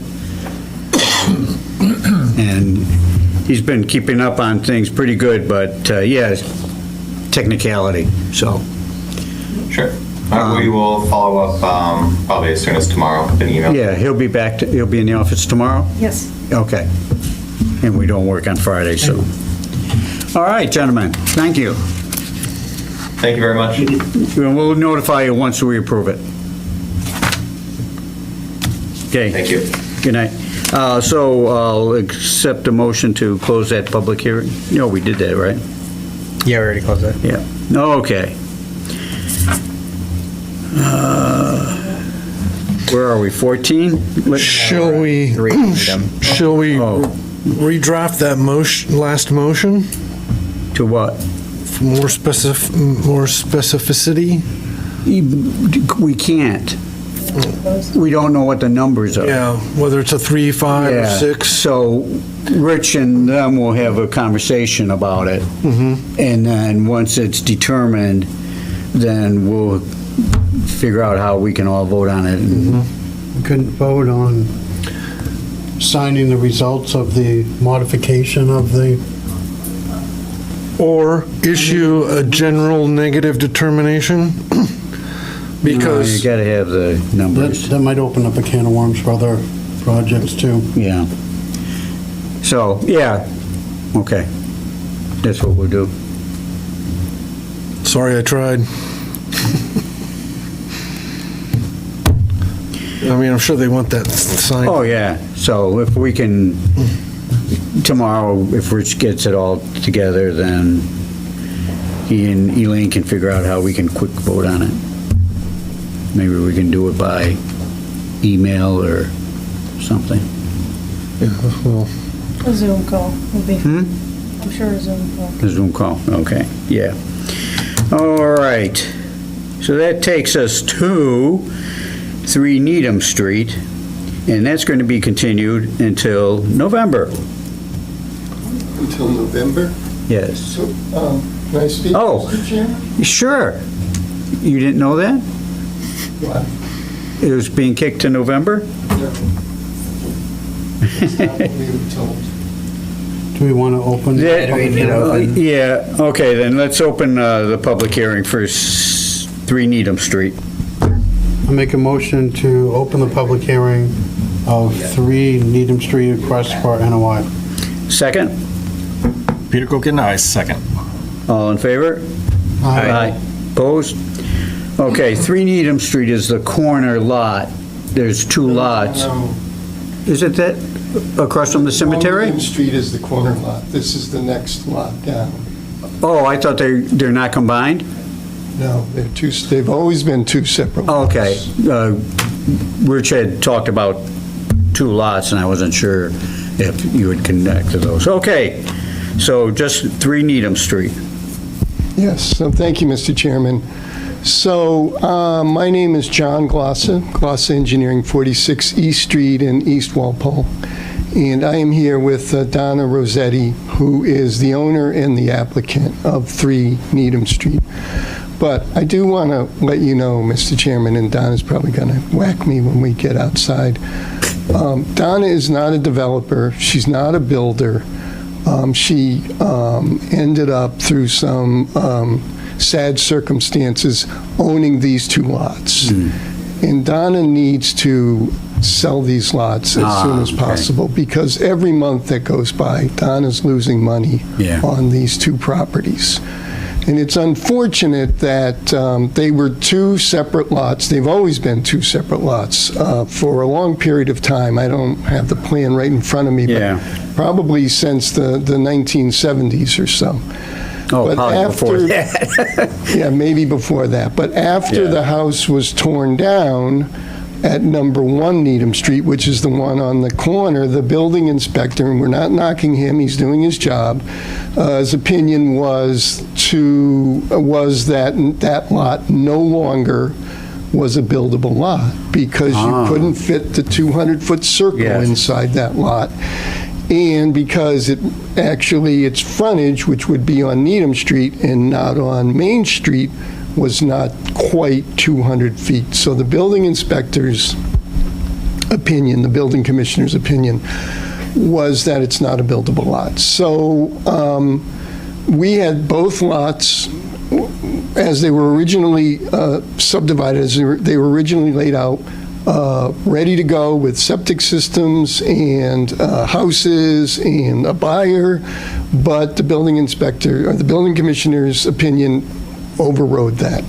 And he's been keeping up on things pretty good, but, yeah, technicality, so. Sure. We will follow up probably as soon as tomorrow with an email. Yeah, he'll be he'll be in the office tomorrow? Yes. Okay. And we don't work on Friday, so. All right, gentlemen, thank you. Thank you very much. And we'll notify you once we approve it. Okay. Thank you. Good night. So I'll accept a motion to close that public hearing. No, we did that, right? Yeah, we already closed it. Yeah. Okay. Where are we, 14? Shall we redraft that last motion To what? for more specificity? We can't. We don't know what the numbers are. Yeah, whether it's a 3, 5, or Yeah. 6. So Rich and them will have a conversation about it. And then once it's determined, then we'll figure out how we can all vote on it. We couldn't vote on signing the results of the modification of the, Or issue a general negative determination? No, Because you gotta have the numbers. that might open up a can of worms for other projects too. Yeah. So, yeah, okay. That's what we'll do. sorry I tried. I mean, I'm sure they want that signed. Oh, yeah. So if we can, tomorrow, if Rich gets it all together, then he and Elaine can figure out how we can quick vote on it. Maybe we can do it by email or something. Yeah, well, A Zoom call would be, Hmm? I'm sure a Zoom call. A Zoom call, okay, yeah. All right. So that takes us to 3 Needham Street, and that's going to be continued until November. Until November? Yes. So, can I speak, Oh. Mr. Chairman? Sure. You didn't know that? What? It was being kicked to November? No. That's not what we were told. Do we want to open? Yeah, okay, then let's open the public hearing for 3 Needham Street. I make a motion to open the public hearing of 3 Needham Street request for NOI. Second? Peter Kochen, aye, second. All in favor? Opposed? Okay, 3 Needham Street is the corner lot. There's 2 lots. No. Is it that, across from the cemetery? Main Street is the corner lot. This is the next lot down. Oh, I thought they're not combined? No, they've always been 2 separate lots. Okay. Rich had talked about 2 lots, and I wasn't sure if you would connect to those. Okay, so just 3 Needham Street. Yes, so thank you, Mr. Chairman. So, my name is John Glossa, Glossa Engineering, 46 East Street in East Walpole. And I am here with Donna Rossetti, who is the owner and the applicant of 3 Needham Street. But I do want to let you know, Mr. Chairman, and Donna's probably going to whack me when we get outside. Donna is not a developer. She's not a builder. She ended up through some sad circumstances owning these 2 lots. And Donna needs to sell these lots as soon as possible because every month that goes by, Donna's losing money on these 2 properties. And it's unfortunate that they were 2 separate lots. They've always been 2 separate lots for a long period of time. I don't have the plan right in front of me, but probably since the 1970s or so. Oh, But probably before that. Yeah, maybe before that. But after the house was torn down at number 1 Needham Street, which is the one on the corner, the building inspector, and we're not knocking him, he's doing his job, his opinion was that that lot no longer was a buildable lot because you couldn't fit the 200-foot circle inside that lot. And because its frontage, which would be on Needham Street and not on Main Street, was not quite 200 feet. So the building inspector's opinion, the building commissioner's opinion, was that it's not a buildable lot. So we had both lots, as they were originally subdivided, as they were originally laid out, ready to go with septic systems and houses and a buyer, but the building inspector, or the building commissioner's opinion overrode that.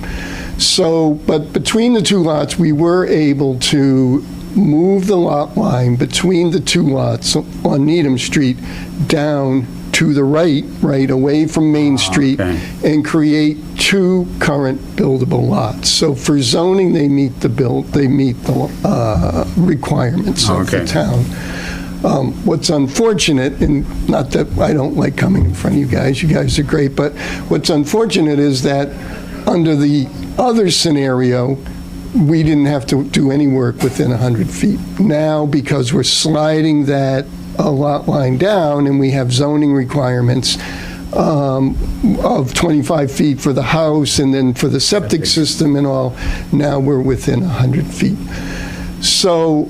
So, but between the two lots, we were able to move the lot line between the two lots on Needham Street down to the right away from Main Street, and create two current buildable lots. So for zoning, they meet the requirements of the town. What's unfortunate, and not that I don't like coming in front of you guys are great, but what's unfortunate is that under the other scenario, we didn't have to do any work within 100 feet. Now, because we're sliding that lot line down and we have zoning requirements of 25 feet for the house and then for the septic system and all, now we're within 100 feet. So,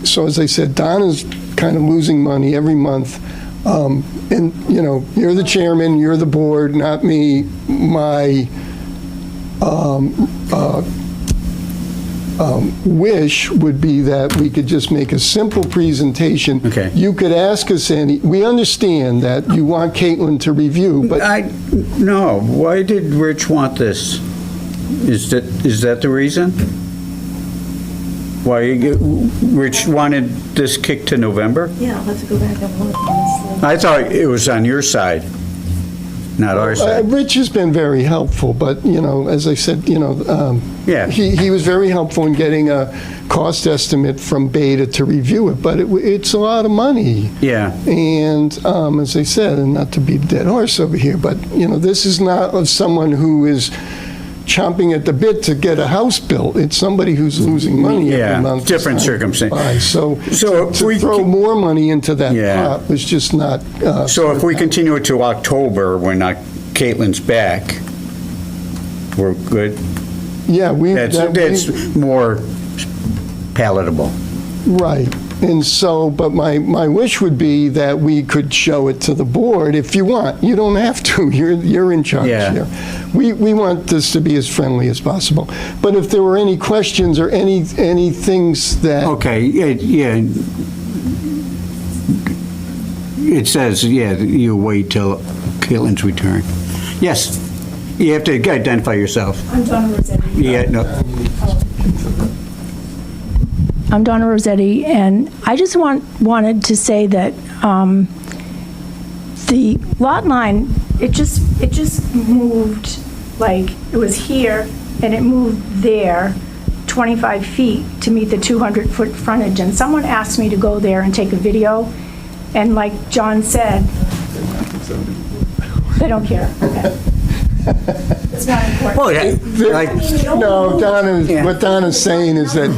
so as I said, Donna's kind of losing money every month. And, you know, you're the chairman, you're the board, not me. My wish would be that we could just make a simple presentation. Okay. You could ask us we understand that you want Caitlin to review, but... No, why did Rich want this? Is that the reason? Why Rich wanted this kicked to November? Yeah, let's go back and look, honestly. I thought it was on your side, not our side. Rich has been very helpful, but, you know, as I said, you know, he was very helpful in getting a cost estimate from Beta to review it, but it's a lot of money. Yeah. And as I said, and not to beat a dead horse over here, but, you know, this is not of someone who is chomping at the bit to get a house built. It's somebody who's losing money every month. Different circumstance. So if we throw more money into that pot was just not... so if we continue it to October, when Caitlin's back, we're good? Yeah, That's more palatable. Right. And so, but my wish would be that we could show it to the board if you want. You don't have to. You're in charge here. We want this to be as friendly as possible. But if there were any questions or any things that... Okay, yeah. It says, you wait till Caitlin's return. Yes, you have to identify yourself. I'm Donna Rossetti. Yeah, no. I'm Donna Rossetti, and I just wanted to say that the lot line, it just moved, like, it was here, and it moved there 25 feet to meet the 200-foot frontage, and someone asked me to go there and take a video, and like John said, they don't care. Okay. It's not important. No, what Donna's saying is that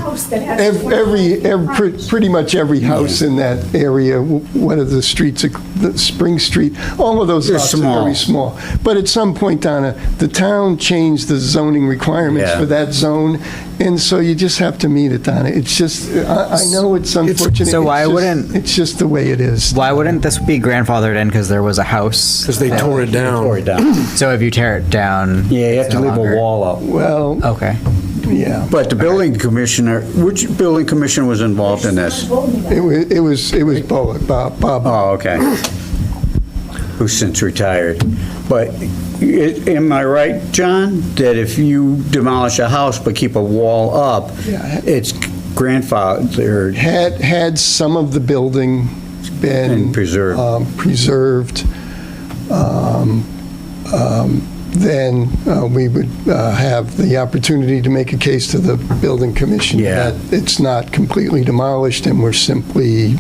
pretty much every house in that area, what are the streets, the Spring Street, all of those lots are very small. But at some point, Donna, the town changed the zoning requirements for that zone, and so you just have to meet it, Donna. It's just, I know it's unfortunate. So why wouldn't... It's just the way it is. Why wouldn't this be grandfathered in because there was a house? Because they tore it down. So if you tear it down... Yeah, you have to leave a wall up. Well... Okay. Yeah. But the building commissioner, which building commissioner was involved in this? It was Bullock, Bob. Oh, okay. Who's since retired. But am I right, John, that if you demolish a house but keep a wall up, it's grandfathered? Had some of the building been preserved, then we would have the opportunity to make a case to the building commission that it's not completely demolished and we're simply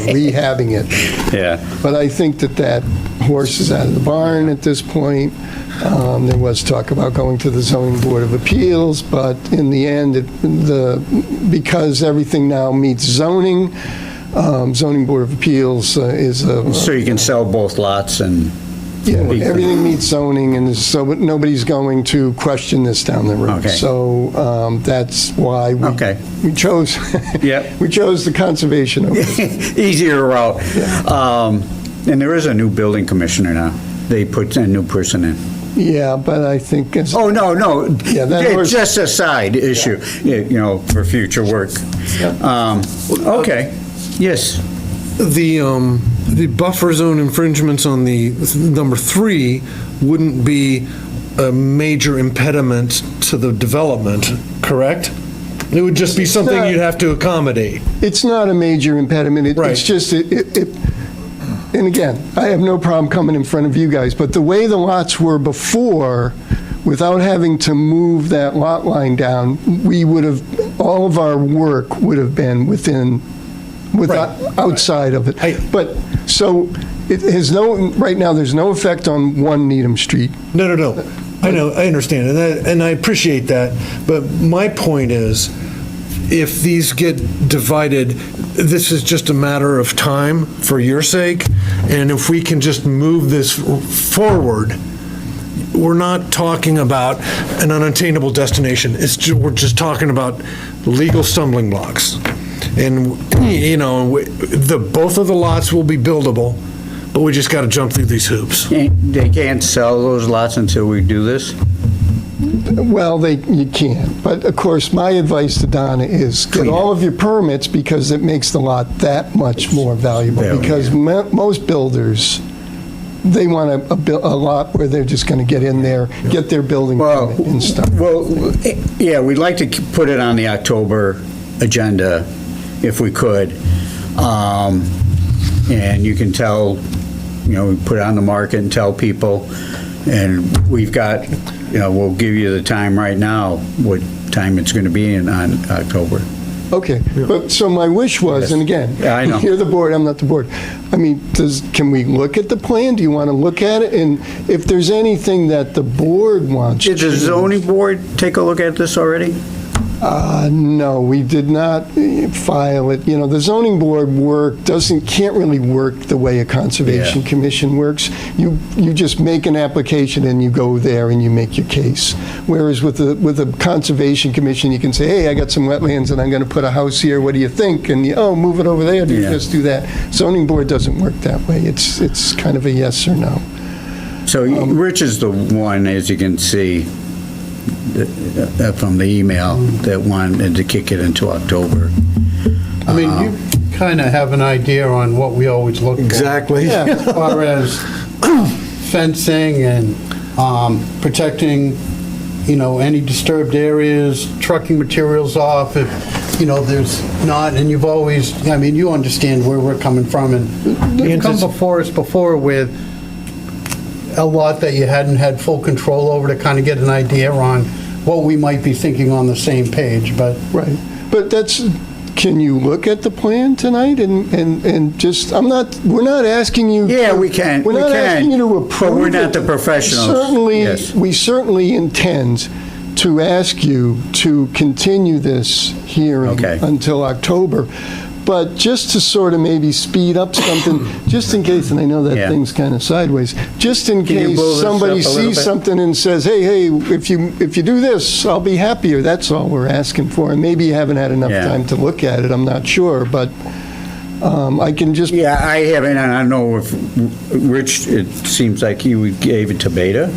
rehabbing it. Yeah. But I think that horse is out of the barn at this point. There was talk about going to the Zoning Board of Appeals, but in the end, because everything now meets zoning, Zoning Board of Appeals is a... So you can sell both lots and... Yeah, everything meets zoning, and so nobody's going to question this down the road. Okay. So that's why we chose, Yep. we chose the conservation over this. Easier route. And there is a new building commissioner now. They put a new person in. Yeah, but I think. Oh, no. Yeah, that It's was- just a side issue, for future work. Okay, yes. The buffer zone infringements on the number 3 wouldn't be a major impediment to the development, correct? It would just be something you'd have to accommodate. It's not a major impediment. Right. It's just, and again, I have no problem coming in front of you guys, but the way the lots were before, without having to move that lot line down, we would have, all of our work would have been outside of it. But, so, it has right now, there's no effect on 1 Needham Street. No. I know, I understand, and I appreciate that, but my point is, if these get divided, this is just a matter of time for your sake, and if we can just move this forward, we're not talking about an unattainable destination. We're just talking about legal stumbling blocks. And, both of the lots will be buildable, but we just got to jump through these hoops. They can't sell those lots until we do this? Well, you can't. But of course, my advice to Donna is get all of your permits because it makes the lot that much more valuable. Because most builders, they want a lot where they're just going to get in there, get their building permit and stuff. Well, yeah, we'd like to put it on the October agenda if we could. And you can tell, we put it on the market and tell people, and we've got, we'll give you the time right now, what time it's going to be on October. Okay, but so my wish was, and again, I know. you're the board, I'm not the board. I mean, can we look at the plan? Do you want to look at it? And if there's anything that the board wants. Did the zoning board take a look at this already? No, we did not file it. The zoning board can't really work the way a conservation commission works. You just make an application and you go there and you make your case. Whereas with a conservation commission, you can say, hey, I got some wetlands and I'm going to put a house here. What do you think? And move it over there. Do this, do that. Zoning board doesn't work that way. It's kind of a yes or no. So Rich is the one, as you can see, from the email that wanted to kick it into October. I mean, you kind of have an idea on what we always look for. Exactly. As far as fencing and protecting, any disturbed areas, trucking materials off, if, there's not, and you've always, you understand where we're coming from, and you've come before us before with a lot that you hadn't had full control over to kind of get an idea on what we might be thinking on the same page, but. Right. But can you look at the plan tonight and just, we're not asking you. Yeah, we can. We're not asking you to approve. But we're not it. the professionals. We certainly intend to ask you to continue this hearing until October. But just to sort of maybe speed up something, just in case, and I know that thing's kind of sideways, just in case somebody sees something and says, hey, if you do this, I'll be happier. That's all we're asking for. And maybe you haven't had enough time to look at it, I'm not sure, but I can just. Yeah, I haven't, and I don't know if Rich, it seems like he gave it to Beta.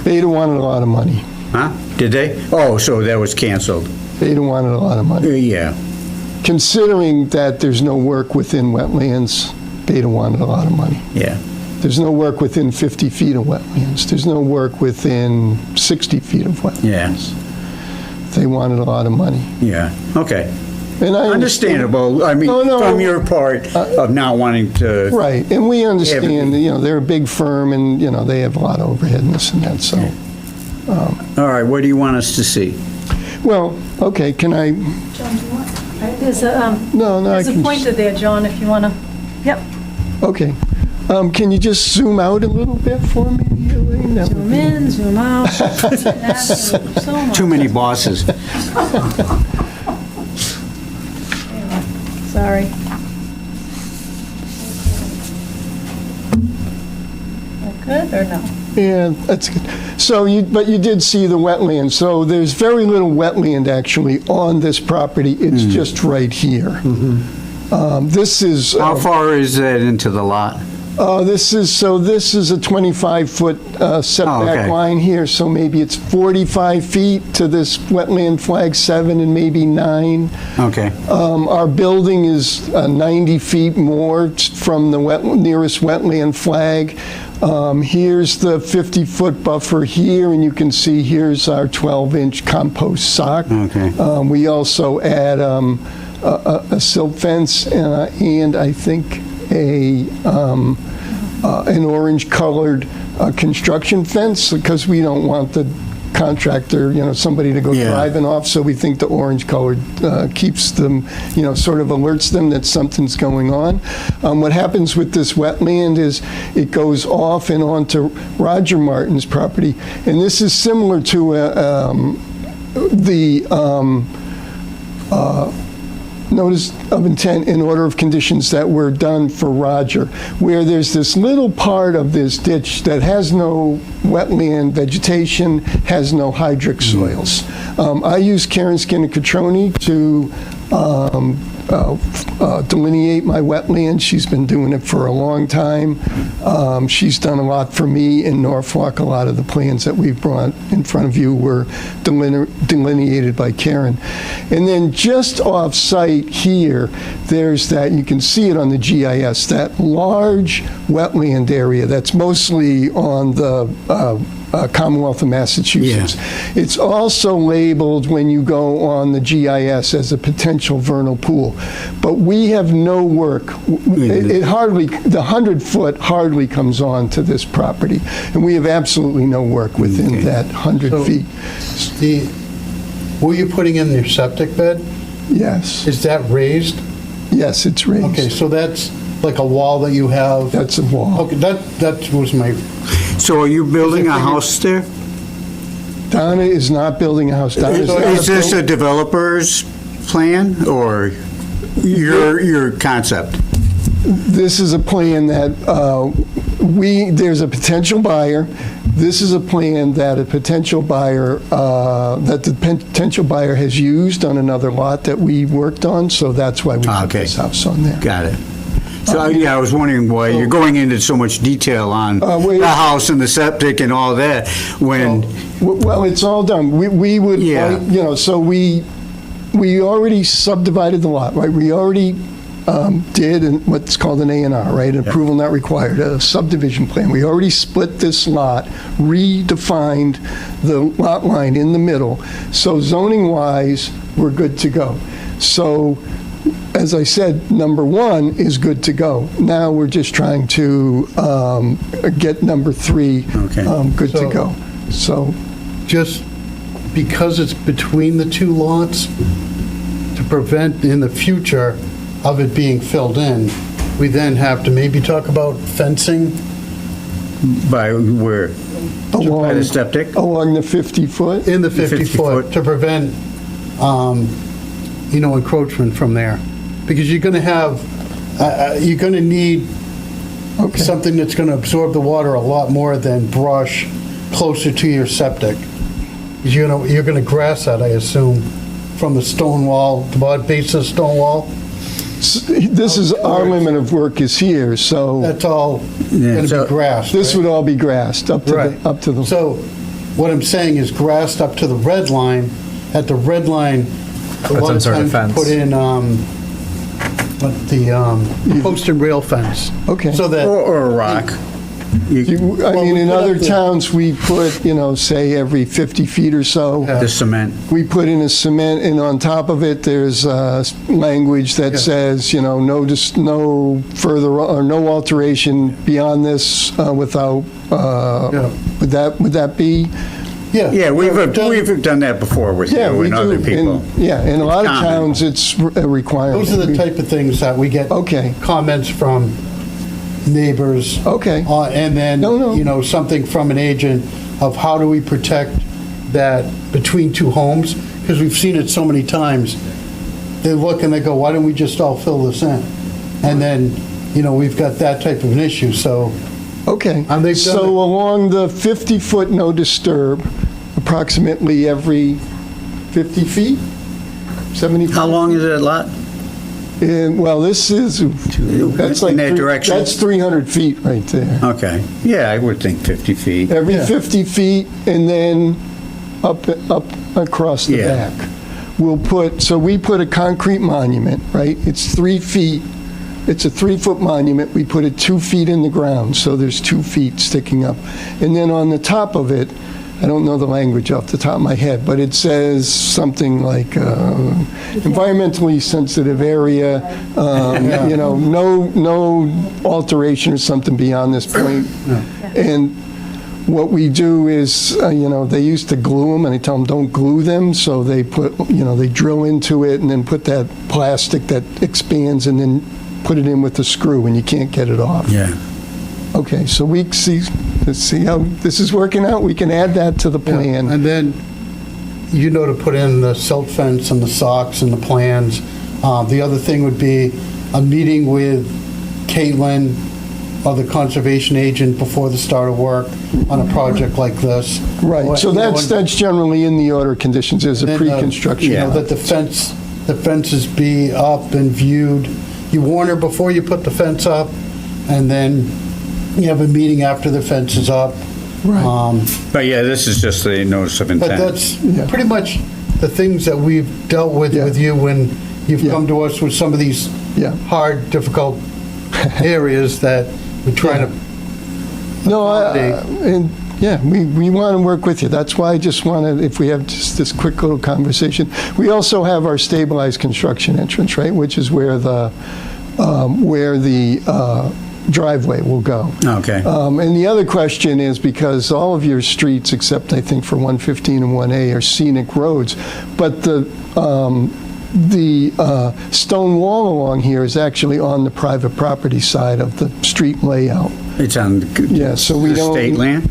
Beta wanted a lot of money. Huh? Did they? Oh, so that was canceled. Beta wanted a lot of money. Yeah. Considering that there's no work within wetlands, Beta wanted a lot of money. Yeah. There's no work within 50 feet of wetlands. There's no work within 60 feet of wetlands. Yeah. They wanted a lot of money. Yeah, okay. And I understandable, I mean, from your part of not wanting to. Right, and we understand, they're a big firm and, they have a lot of overhead and this and that, so. All right, what do you want us to see? Well, okay, can I? John, do you want? There's a, No, I there's a can. pointer there, John, if you want to. Yep. Okay. Can you just zoom out a little bit for me, Elaine? Zoom in, zoom out. So much. Too many bosses. Sorry. good or no? Yeah, that's good. So but you did see the wetland. So there's very little wetland actually on this property. It's just right here. This is. How far is that into the lot? This is a 25-foot setback okay. line here, so maybe it's 45 feet to this wetland flag 7 and maybe 9. Okay. Our building is 90 feet more from the nearest wetland flag. Here's the 50-foot buffer here, and you can see here's our 12-inch compost sock. Okay. We also add a silt fence and I think an orange-colored construction fence, because we don't want the contractor, somebody to go driving off, so we think the orange-colored keeps them, sort of alerts them that something's going on. What happens with this wetland is it goes off and onto Roger Martin's property, and this is similar to notice of intent and order of conditions that were done for Roger, where there's this little part of this ditch that has no wetland vegetation, has no hydric soils. I use Karen Skinner-Catroni to delineate my wetlands. She's been doing it for a long time. She's done a lot for me in Norfolk. A lot of the plans that we've brought in front of you were delineated by Karen. And then just off-site here, there's that, you can see it on the GIS, that large wetland area that's mostly on the Commonwealth of Massachusetts. It's also labeled when you go on the GIS as a potential vernal pool, but we have no work. It hardly, the 100-foot hardly comes on to this property, and we have absolutely no work within that 100 feet. Were you putting in your septic bed? Yes. Is that raised? Yes, it's raised. Okay, so that's like a wall that you have? That's a wall. Okay, that was my... So are you building a house there? Donna is not building a house. Is this a developer's plan or your concept? This is a plan that there's a potential buyer. This is a plan that a potential buyer, that the potential buyer has used on another lot that we worked on, so that's why we put this house on there. Got it. So, I was wondering why you're going into so much detail on the house and the septic and all that when... Well, it's all done. We would, so we already subdivided the lot, right? We already did what's called an A&R, right? An approval not required, a subdivision plan. We already split this lot, redefined the lot line in the middle. So zoning-wise, we're good to go. So, as I said, number 1 is good to go. Now we're just trying to get number 3 good to go. So, just because it's between the two lots, to prevent in the future of it being filled in, we then have to maybe talk about fencing. By where? By the septic? Along the 50-foot? In the 50-foot, to prevent, encroachment from there. Because you're going to have, you're going to need something that's going to absorb the water a lot more than brush closer to your septic. You're going to grass that, I assume, from the stone wall, the base of the stone wall. This is our limit of work is here, so that's all going to be grassed. This would all be grassed up to the. So, what I'm saying is grassed up to the red line. At the red line, a lot of times you put in post and rail fence. Okay. So that or a rock. In other towns, we put, say every 50 feet or so. The cement. We put in a cement, and on top of it, there's language that says, no further or no alteration beyond this without. Would that be? Yeah, we've done that before with you and other people. In a lot of towns, it's a requirement. Those are the type of things that we get comments from neighbors. And then, something from an agent of how do we protect that between two homes? Because we've seen it so many times. They look and they go, why don't we just all fill this in? And then, we've got that type of an issue. So Okay. And they've done So it. along the 50-foot no disturb, approximately every 50 feet? 75? How long is that lot? Well, this is, that's like, In that direction? that's 300 feet right there. Okay. Yeah, I would think 50 feet. Every Yeah. 50 feet and then up across the Yeah. back. So we put a concrete monument, right? It's 3 feet. It's a 3-foot monument. We put it 2 feet in the ground, so there's 2 feet sticking up. And then on the top of it, I don't know the language off the top of my head, but it says something like environmentally sensitive area, you know, no alteration or something beyond this point. And what we do is, you know, they used to glue them, and I tell them, don't glue them, so they put, you know, they drill into it and then put that plastic that expands and then put it in with the screw, and you can't get it off. Yeah. Okay, so let's see how this is working out. We can add that to the plan. And then, you know, to put in the silt fence and the socks and the plans. The other thing would be a meeting with Caitlin or the conservation agent before the start of work on a project like this. Right, so You know, that's generally in the order of conditions, there's a and then, pre-construction. You know, that the fences be up and viewed. You warn her before you put the fence up, and then you have a meeting after the fence is up. Right. But yeah, this is just the notice of intent. But that's pretty much the things that we've dealt with you when you've come to us with some of these hard, difficult areas that we're trying to No, accommodate. and yeah, we want to work with you. That's why I just wanted, if we have just this quick little conversation. We also have our stabilized construction entrance, right, which is where the driveway will go. Okay. And the other question is, because all of your streets, except I think for 115 and 1A, are scenic roads, but the stone wall along here is actually on the private property side of the street layout. It's on So we the don't. state land?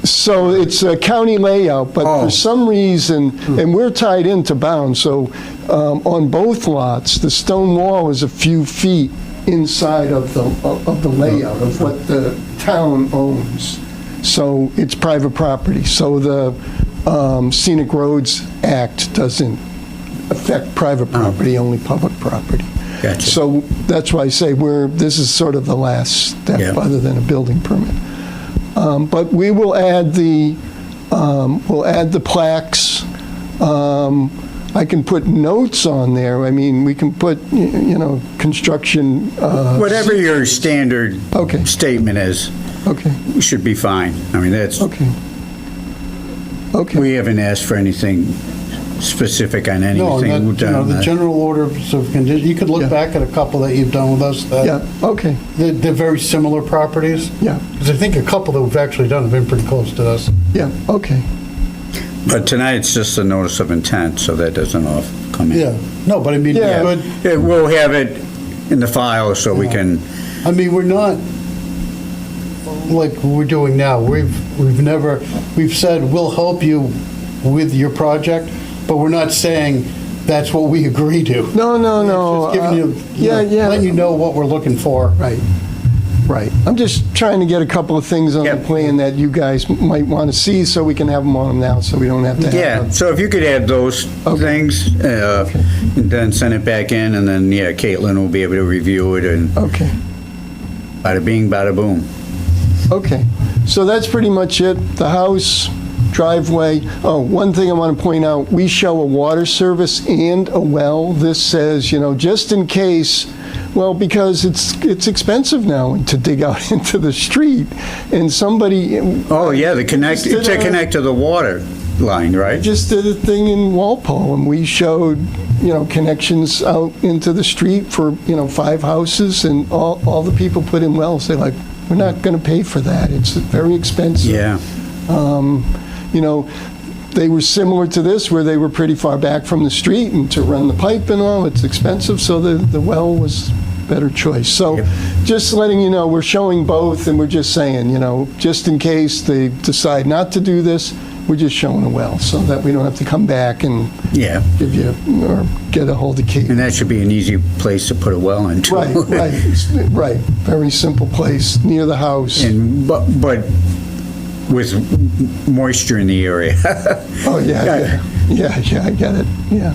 So it's a county layout, but for some reason, and we're tied into bounds, so on both lots, the stone wall is a few feet inside of the layout of what the town owns. So it's private property. So the Scenic Roads Act doesn't affect private property, only public property. Gotcha. So that's why I say this is sort of the last step other than a building permit. But we will add we'll add the plaques. I can put notes on there. I mean, we can put, you know, construction. Whatever your standard statement is. Okay. Should be fine. I mean, that's. Okay. We haven't asked for anything specific on anything. No, we've you know, done the that. general orders of conditions, you could look back at a couple that you've done with us. Okay. They're very similar properties. Yeah. Because I think a couple that we've actually done have been pretty close to this. Yeah, okay. But tonight it's just a notice of intent, so that doesn't all come in. Yeah. No, but I mean, Yeah. good. Yeah, we'll have it in the file so we can. I mean, we're not like we're doing now. We've said we'll help you with your project, but we're not saying that's what we agree to. No. Just giving you, letting you know what we're looking for. Right. I'm just trying to get a couple of things on the plan that you guys might want to see, so we can have them on them now, so we don't have to have Yeah, them. so if you could add those things, and then send it back in, and then, Caitlin will be able to review it, and bada bing, bada boom. Okay, so that's pretty much it. The house, driveway. Oh, one thing I want to point out, we show a water service and a well. This says, just in case, well, because it's expensive now to dig out into the street, and somebody... Oh, yeah, to connect to the water line, right? We just did a thing in Walpole, and we showed, connections out into the street for, 5 houses, and all the people put in wells. They're like, we're not going to pay for that. It's very expensive. Yeah. They were similar to this, where they were pretty far back from the street, and to run the pipe and all, it's expensive, so the well was a better choice. So just letting you know, we're showing both, and we're just saying, just in case they decide not to do this, we're just showing a well, so that we don't have to come back and Yeah, give you, or get a hold of Kate. and that should be an easy place to put a well into. Right, right. Very simple place, near the house. And, but with moisture in the area, Oh, yeah, I get it, yeah.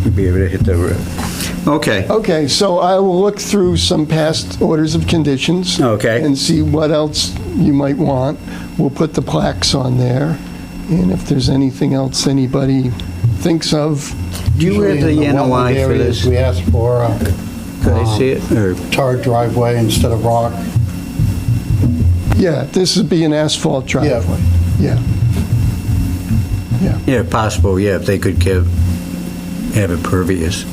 you'd be able to hit the roof. Okay, Okay, so I will look through some past orders of conditions. Okay. And see what else you might want. We'll put the plaques on there, and if there's anything else anybody thinks of. do you have the Usually in NOI wetland for areas, this? We ask for Could I see it? Or, tarred driveway instead of rock. Yeah, this would be an asphalt driveway. Yeah. yeah, possible, yeah, if they could have it pervious.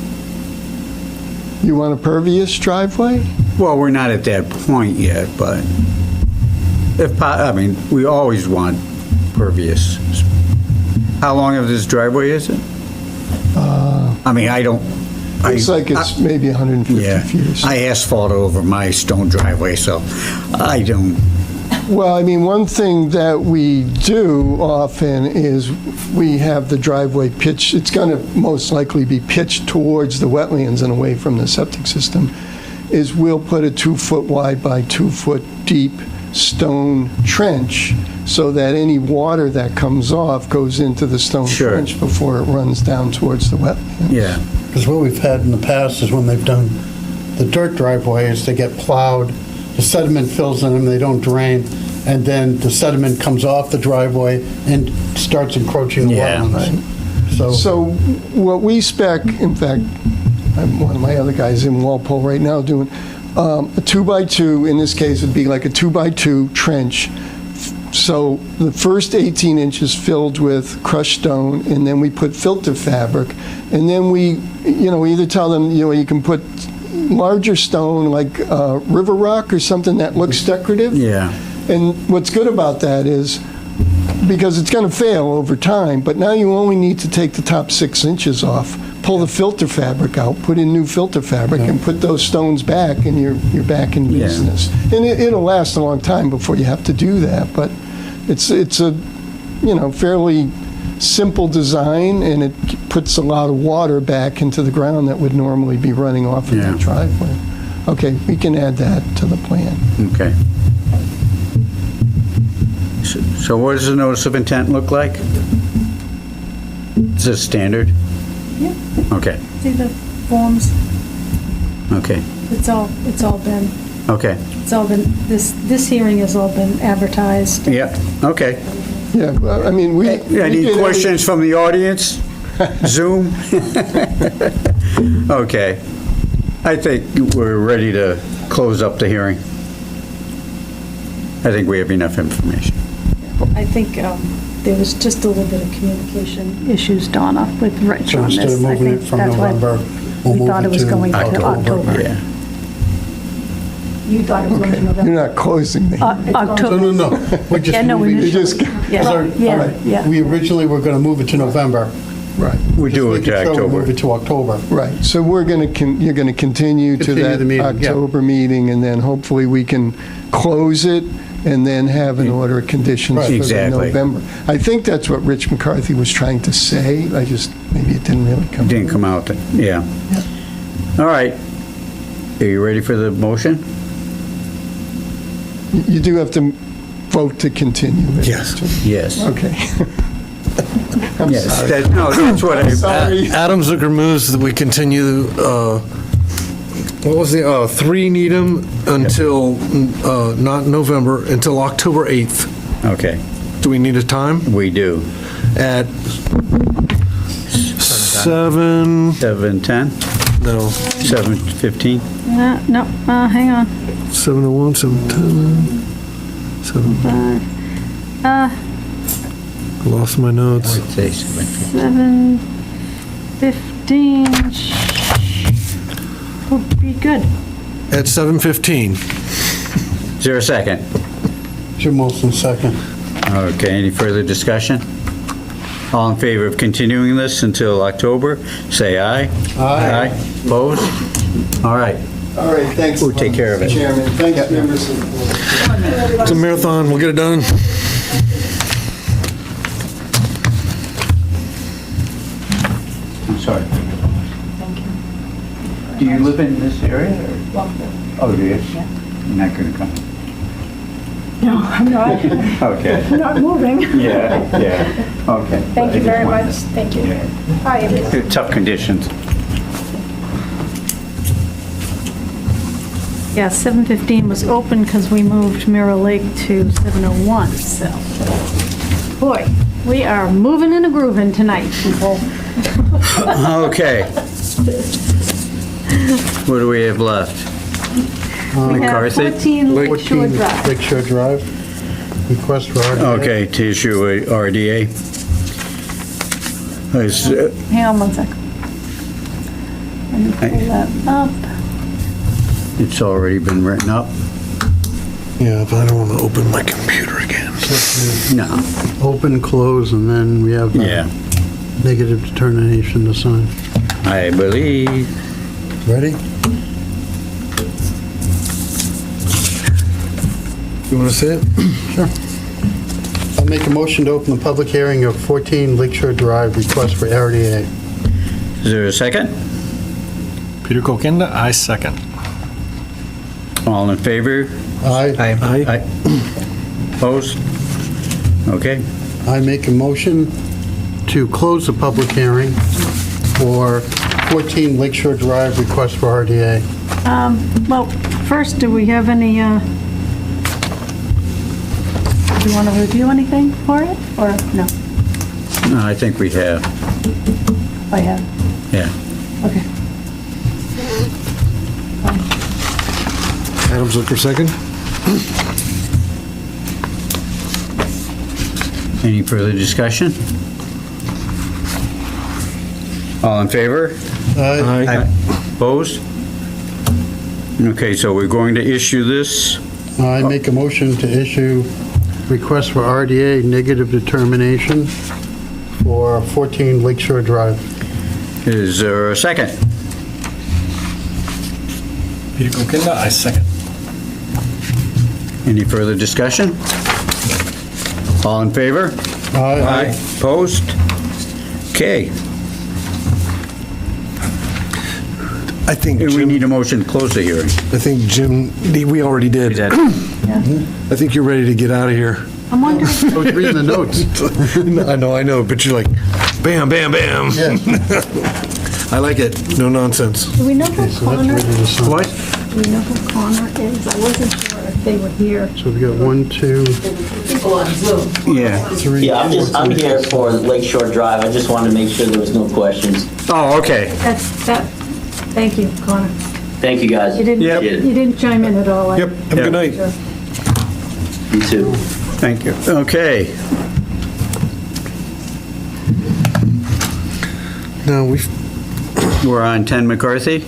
You want a pervious driveway? Well, we're not at that point yet, but I mean, we always want pervious. How long of this driveway is it? I mean, I don't. Looks like it's maybe 150 Yeah, feet or so. I asphalt over my stone driveway, so I don't. Well, I mean, one thing that we do often is we have the driveway pitched, it's going to most likely be pitched towards the wetlands and away from the septic system, is we'll put a 2-foot wide by 2-foot deep stone trench so that any water that comes off goes into the stone Sure. trench before it runs down towards the wetlands. Yeah, Because what we've had in the past is when they've done the dirt driveways, they get plowed, the sediment fills in them, they don't drain, and then the sediment comes off the driveway and starts encroaching the Yeah. wetlands. So what we spec, in fact, one of my other guys in Walpole right now doing a 2x2, in this case, would be like a 2x2 trench. So the first 18 inches filled with crushed stone, and then we put filter fabric, and then we either tell them, you can put larger stone like river rock or something that looks decorative. yeah, And what's good about that is, because it's going to fail over time, but now you only need to take the top 6 inches off, pull the filter fabric out, put in new filter fabric, and put those stones back, and you're back in Yeah. business. And it'll last a long time before you have to do that, but it's a, fairly simple design, and it puts a lot of water back into the ground that would normally be running off of Yeah. that driveway. Okay, we can add that to the plan. okay. So what does the notice of intent look like? Is this standard? Yeah. Okay, See the forms? okay, It's all been, okay. this hearing has all been advertised. Yeah, okay. Yeah, well, I mean, we... we Any did questions from the audience? Zoom? Okay. I think we're ready to close up the hearing. I think we have enough information. I think there was just a little bit of communication issues, Donna, with Rich So on instead this. of I moving think it from that's why November, we'll we move thought it was going to October. Yeah. You thought it was going to You're November. not closing the... October. No. We're just Yeah, no, moving it. You just... Yeah, Sorry. yeah, All right. yeah. We originally were going to move it to November. Right, We do it Making to sure we October. Move it to October. right. So you're going to continue to Continue that the meeting, yeah. October meeting, and then hopefully we can close it and then have an order of conditions Right. for the Exactly. November. I think that's what Rich McCarthy was trying to say. Maybe it didn't really come. Didn't come out, yeah. All right. Are you ready for the motion? You do have to vote to continue it. Yes. Okay. I'm Yes, sorry. that's what I... Sorry. Adam Zucker moves that we continue, what was the, 3 Needham until, not November, until October 8th. Okay, Do we need a time? we do. At 7, 7:10, no, 7:15? No, hang on. 7:01, 7:10, 7, lost my notes. I'd say 7:15. 7:15 would be good. At 7:15. Is there a second? Jim Wilson, second. Okay, any further discussion? All in favor of continuing this until October, say aye. Aye. Opposed? All right. All right, thanks. We'll take care of it. Mr. Chairman. Thanks, members of the board. It's a marathon, we'll get it done. sorry. Thank you. Do you live in this area? or- Welcome. Oh, do you? Yeah. You're not going to come? No, I'm not. Okay. I'm not moving. Yeah, okay. Thank you very much. Thank you. Hi, everyone. They're tough conditions. Yeah, 7:15 was open because we moved Mirror Lake to 7:01, so. Boy, we are moving and a grooving tonight, people. Okay. What do we have left? We have McCarthy? 14 Lake Shore 14 Drive. Lakeshore Drive, request for RDA. Okay, to issue a RDA. Hang on one second. Let me pull that up. It's already been written up? Yeah, but I don't want to open my computer again. No. Open, close, and then we have Yeah, negative determination to sign. I believe. Ready? You want to say it? Sure. I'll make a motion to open the public hearing of 14 Lakeshore Drive, request for RDA. Is there a second? Peter Kokinda, I second. All in favor? Aye. Aye. Opposed? Okay. I make a motion to close the public hearing for 14 Lakeshore Drive, request for RDA. Well, first, do we have any, do you want to review anything for it, or no? No, I think we have, I have, yeah. okay. Adams Liquor second? Any further discussion? All in favor? Aye. Opposed? Okay, so we're going to issue this. I make a motion to issue request for RDA negative determination for 14 Lakeshore Drive. Is there a second? Peter Kokinda, I second. Any further discussion? All in favor? Aye. Opposed? Okay. I think We Jim, need a motion to close the hearing. I think Jim, we already did. Yeah. I think you're ready to get out of here. I'm wondering, I was reading the notes. I know, but you're like, bam, bam, bam. Yeah. I like it. No nonsense. do we know Okay, who so that's Connor, ready to sign. What? do we know who Connor is? I wasn't sure if they were here. So we got 1, 2, Yeah. 3. Yeah, I'm here for Lakeshore Drive. I just wanted to make sure there was no questions. Oh, okay. Thank you, Connor. Thank you, guys. You didn't chime in at all. Yep, have a good night. Sure. You too. Thank you. Okay. Now, we've, We're on 10 McCarthy.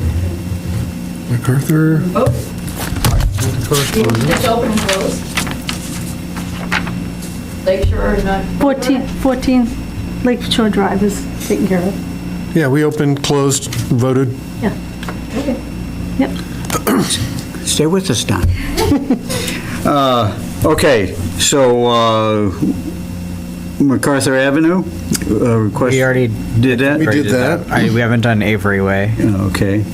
MacArthur, It's open and closed. Lakeshore is not. 14 Lake Shore Drive is taken care of. yeah, we opened, closed, voted. Yeah. Okay. Yep. Stay with us, Don. Okay, so MacArthur Avenue, request. We already did that? We did that. We haven't done Avery Way. Okay.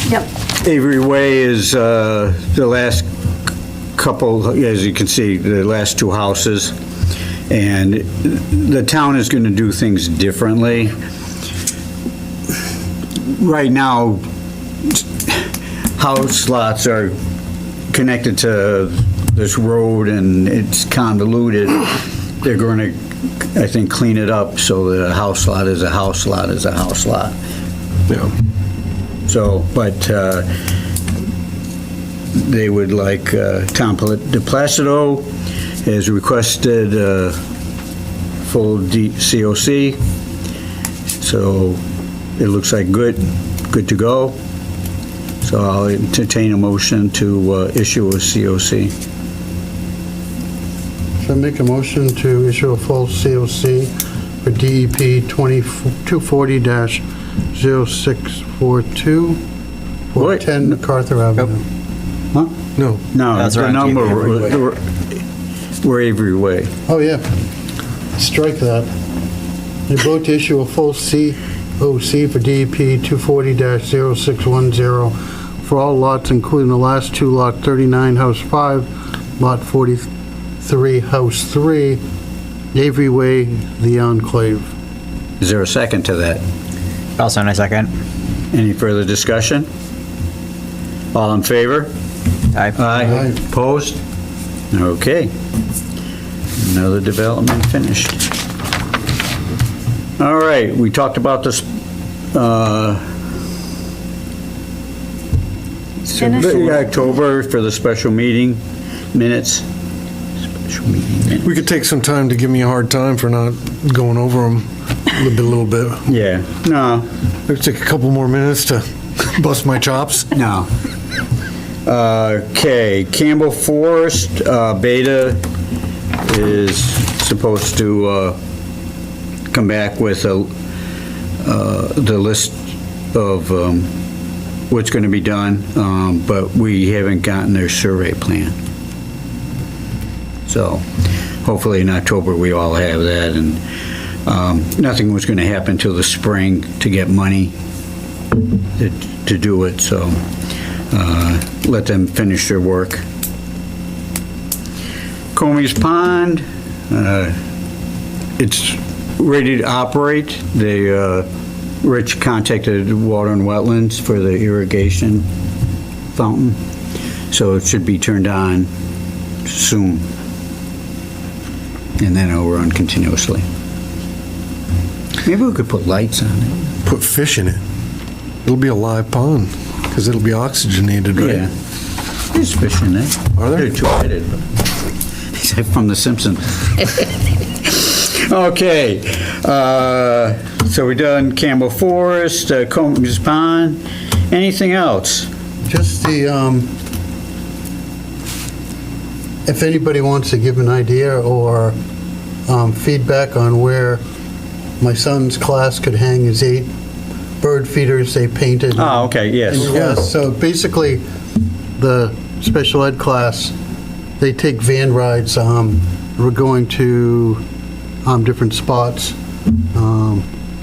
Yep. Avery Way is the last couple, as you can see, the last two houses. And the town is going to do things differently. Right now, house lots are connected to this road and it's convoluted. They're going to, I think, clean it up so that a house lot is a house lot is a house lot. Yeah. So, but they would like, Tom de Placido has requested full COC. So it looks like good to go. So I'll entertain a motion to issue a COC. Should I make a motion to issue a full COC for DEP 240-0642 for Wait. 10 MacArthur Avenue? Huh? No. No, That's the around number, Avery we're Avery Way. Oh, yeah. Strike that. You vote to issue a full COC for DEP 240-0610 for all lots, including the last two, Lot 39, House 5, Lot 43, House 3, Avery Way, The Enclave. Is there a second to that? Also, I second. Any further discussion? All in favor? Aye. Aye. Opposed? Okay. Another development finished. All right, we talked about this, October for the special meeting minutes. Special meeting minutes. We could take some time to give me a hard time for not going over them a little bit. Yeah, no, It'd take a couple more minutes to bust my chops. no. Okay, Campbell Forest, Beta is supposed to come back with the list of what's going to be done, but we haven't gotten their survey plan. So hopefully in October we all have that, and nothing was going to happen till the spring to get money to do it, so let them finish their work. Comey's Pond, it's ready to operate. Rich contacted Water and Wetlands for the irrigation fountain, so it should be turned on soon, and then it'll run continuously. Maybe we could put lights on it. Put fish in it. It'll be a live pond, because it'll be oxygenated, right? Yeah. There's fish in it. Are there? They're two-headed, but he's like from The Simpsons. Okay, so we done Campbell Forest, Combs Pond. Anything else? Just if anybody wants to give an idea or feedback on where my son's class could hang his 8 bird feeders they painted. Oh, okay, yes. Yes, so basically, the special ed class, they take van rides. We're going to different spots.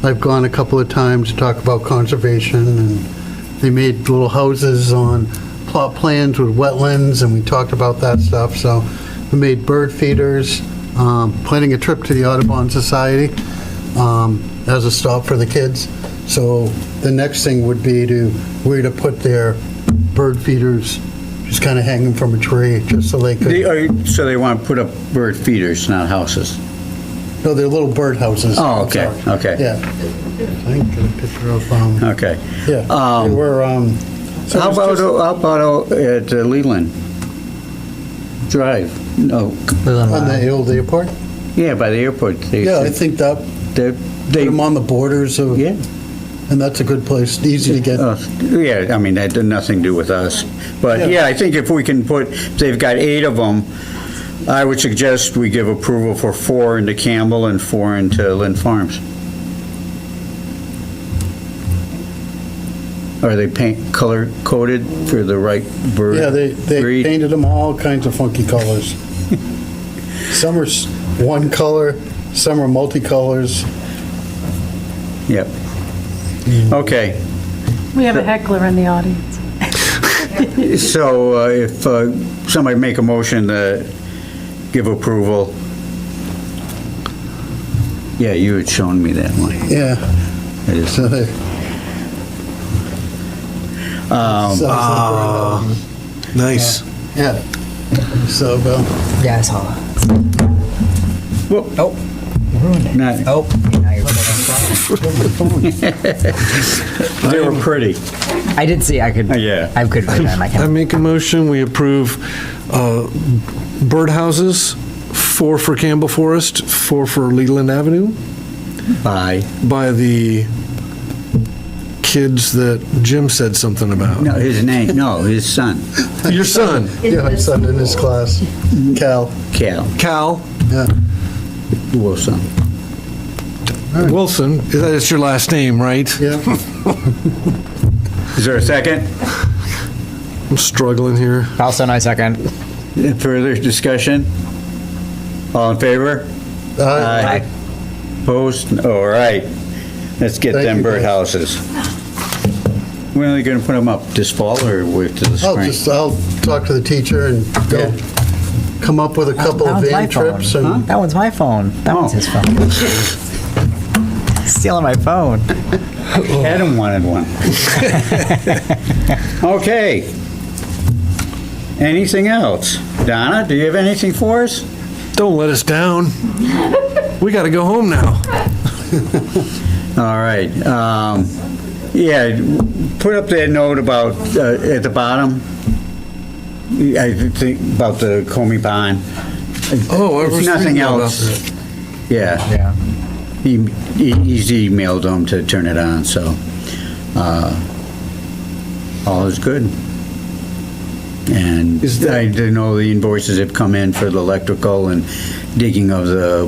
I've gone a couple of times to talk about conservation, and they made little houses on plot plans with wetlands, and we talked about that stuff. So we made bird feeders, planning a trip to the Audubon Society as a stop for the kids. So the next thing would be where to put their bird feeders, just kind of hang them from a tree, just so they could. So they want to put up bird feeders, not houses? No, they're little bird houses. Oh, okay, I'm sorry. okay. Yeah. I think I got a picture of, Okay. yeah. They were, so How it's just- about at Leland Drive? No. On the old airport? Yeah, by the airport. Yeah, I think that, put them on the borders of, Yeah. and that's a good place, easy to get. Yeah, I mean, that had nothing to do with us. But yeah, I think if we can they've got 8 of them, I would suggest we give approval for 4 into Campbell and 4 into Lynn Farms. Are they color coded for the right bird? Yeah, they breed? painted them all kinds of funky colors. Some are one color, some are multicolors. Yep. Okay. We have a heckler in the audience. So if somebody make a motion to give approval. Yeah, you had shown me that one. Yeah. It is. So they- Nice. Yeah. So, well. Yeah, I saw that. Whoop. Oh, ruined it. Not- Oh, now you're They were pretty. I did see, I could, Yeah. I could read them, I I can. make a motion, we approve birdhouses, 4 for Campbell Forest, 4 for Leland Avenue, Bye. by the kids that Jim said something about. No, his son, Your son, Yeah, my son in his class, Cal. Cal Cal Yeah. Wilson. Wilson, that's your last name, right? Yeah. Is there a second? I'm struggling here. Also, I second. Further discussion? All in favor? Aye. Opposed? All right. Let's get Thank them you, guys. birdhouses. When are they going to put them up? This fall or wait till the spring? I'll talk to the teacher and go come up with a couple That of one's my van trips phone. and That one's my phone. That one's his phone. Stealing my phone. Adam wanted one. Okay. Anything else? Donna, do you have anything for us? Don't let us down. We got to go home now. All right. Yeah, put up that note about, at the bottom, I think about the Comey Pond. Oh, I If was nothing thinking about else. that. Yeah. Yeah. He's emailed them to turn it on, so all is good. And I do know the invoices have come in for the electrical and digging of the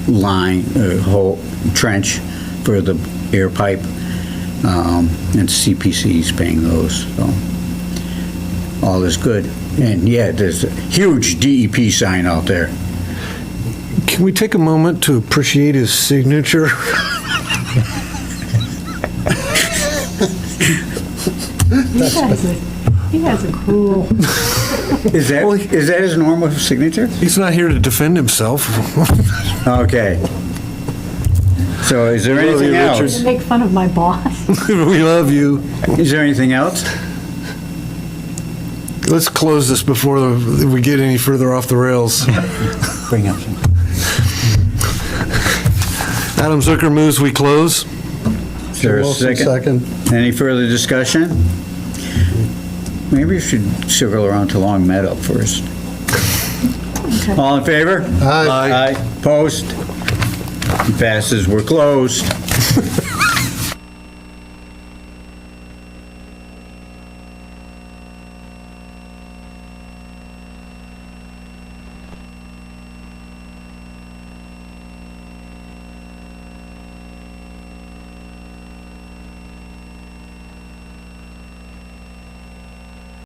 line, whole trench for the air pipe, and CPC's paying those, so all is good. And yeah, there's a huge DEP sign out there. Can we take a moment to appreciate his signature? You guys are cool. Is that his normal signature? He's not here to defend himself. Okay. So is there anything else? Make fun of my boss. We love you. Is there anything else? Let's close this before we get any further off the rails. Bring up. Adam Zucker moves we close. Is there a Wilson, second? Any further discussion? Maybe you should circle around to Long Meadow first. All in favor? Aye. Aye. Opposed? Passes, we're closed.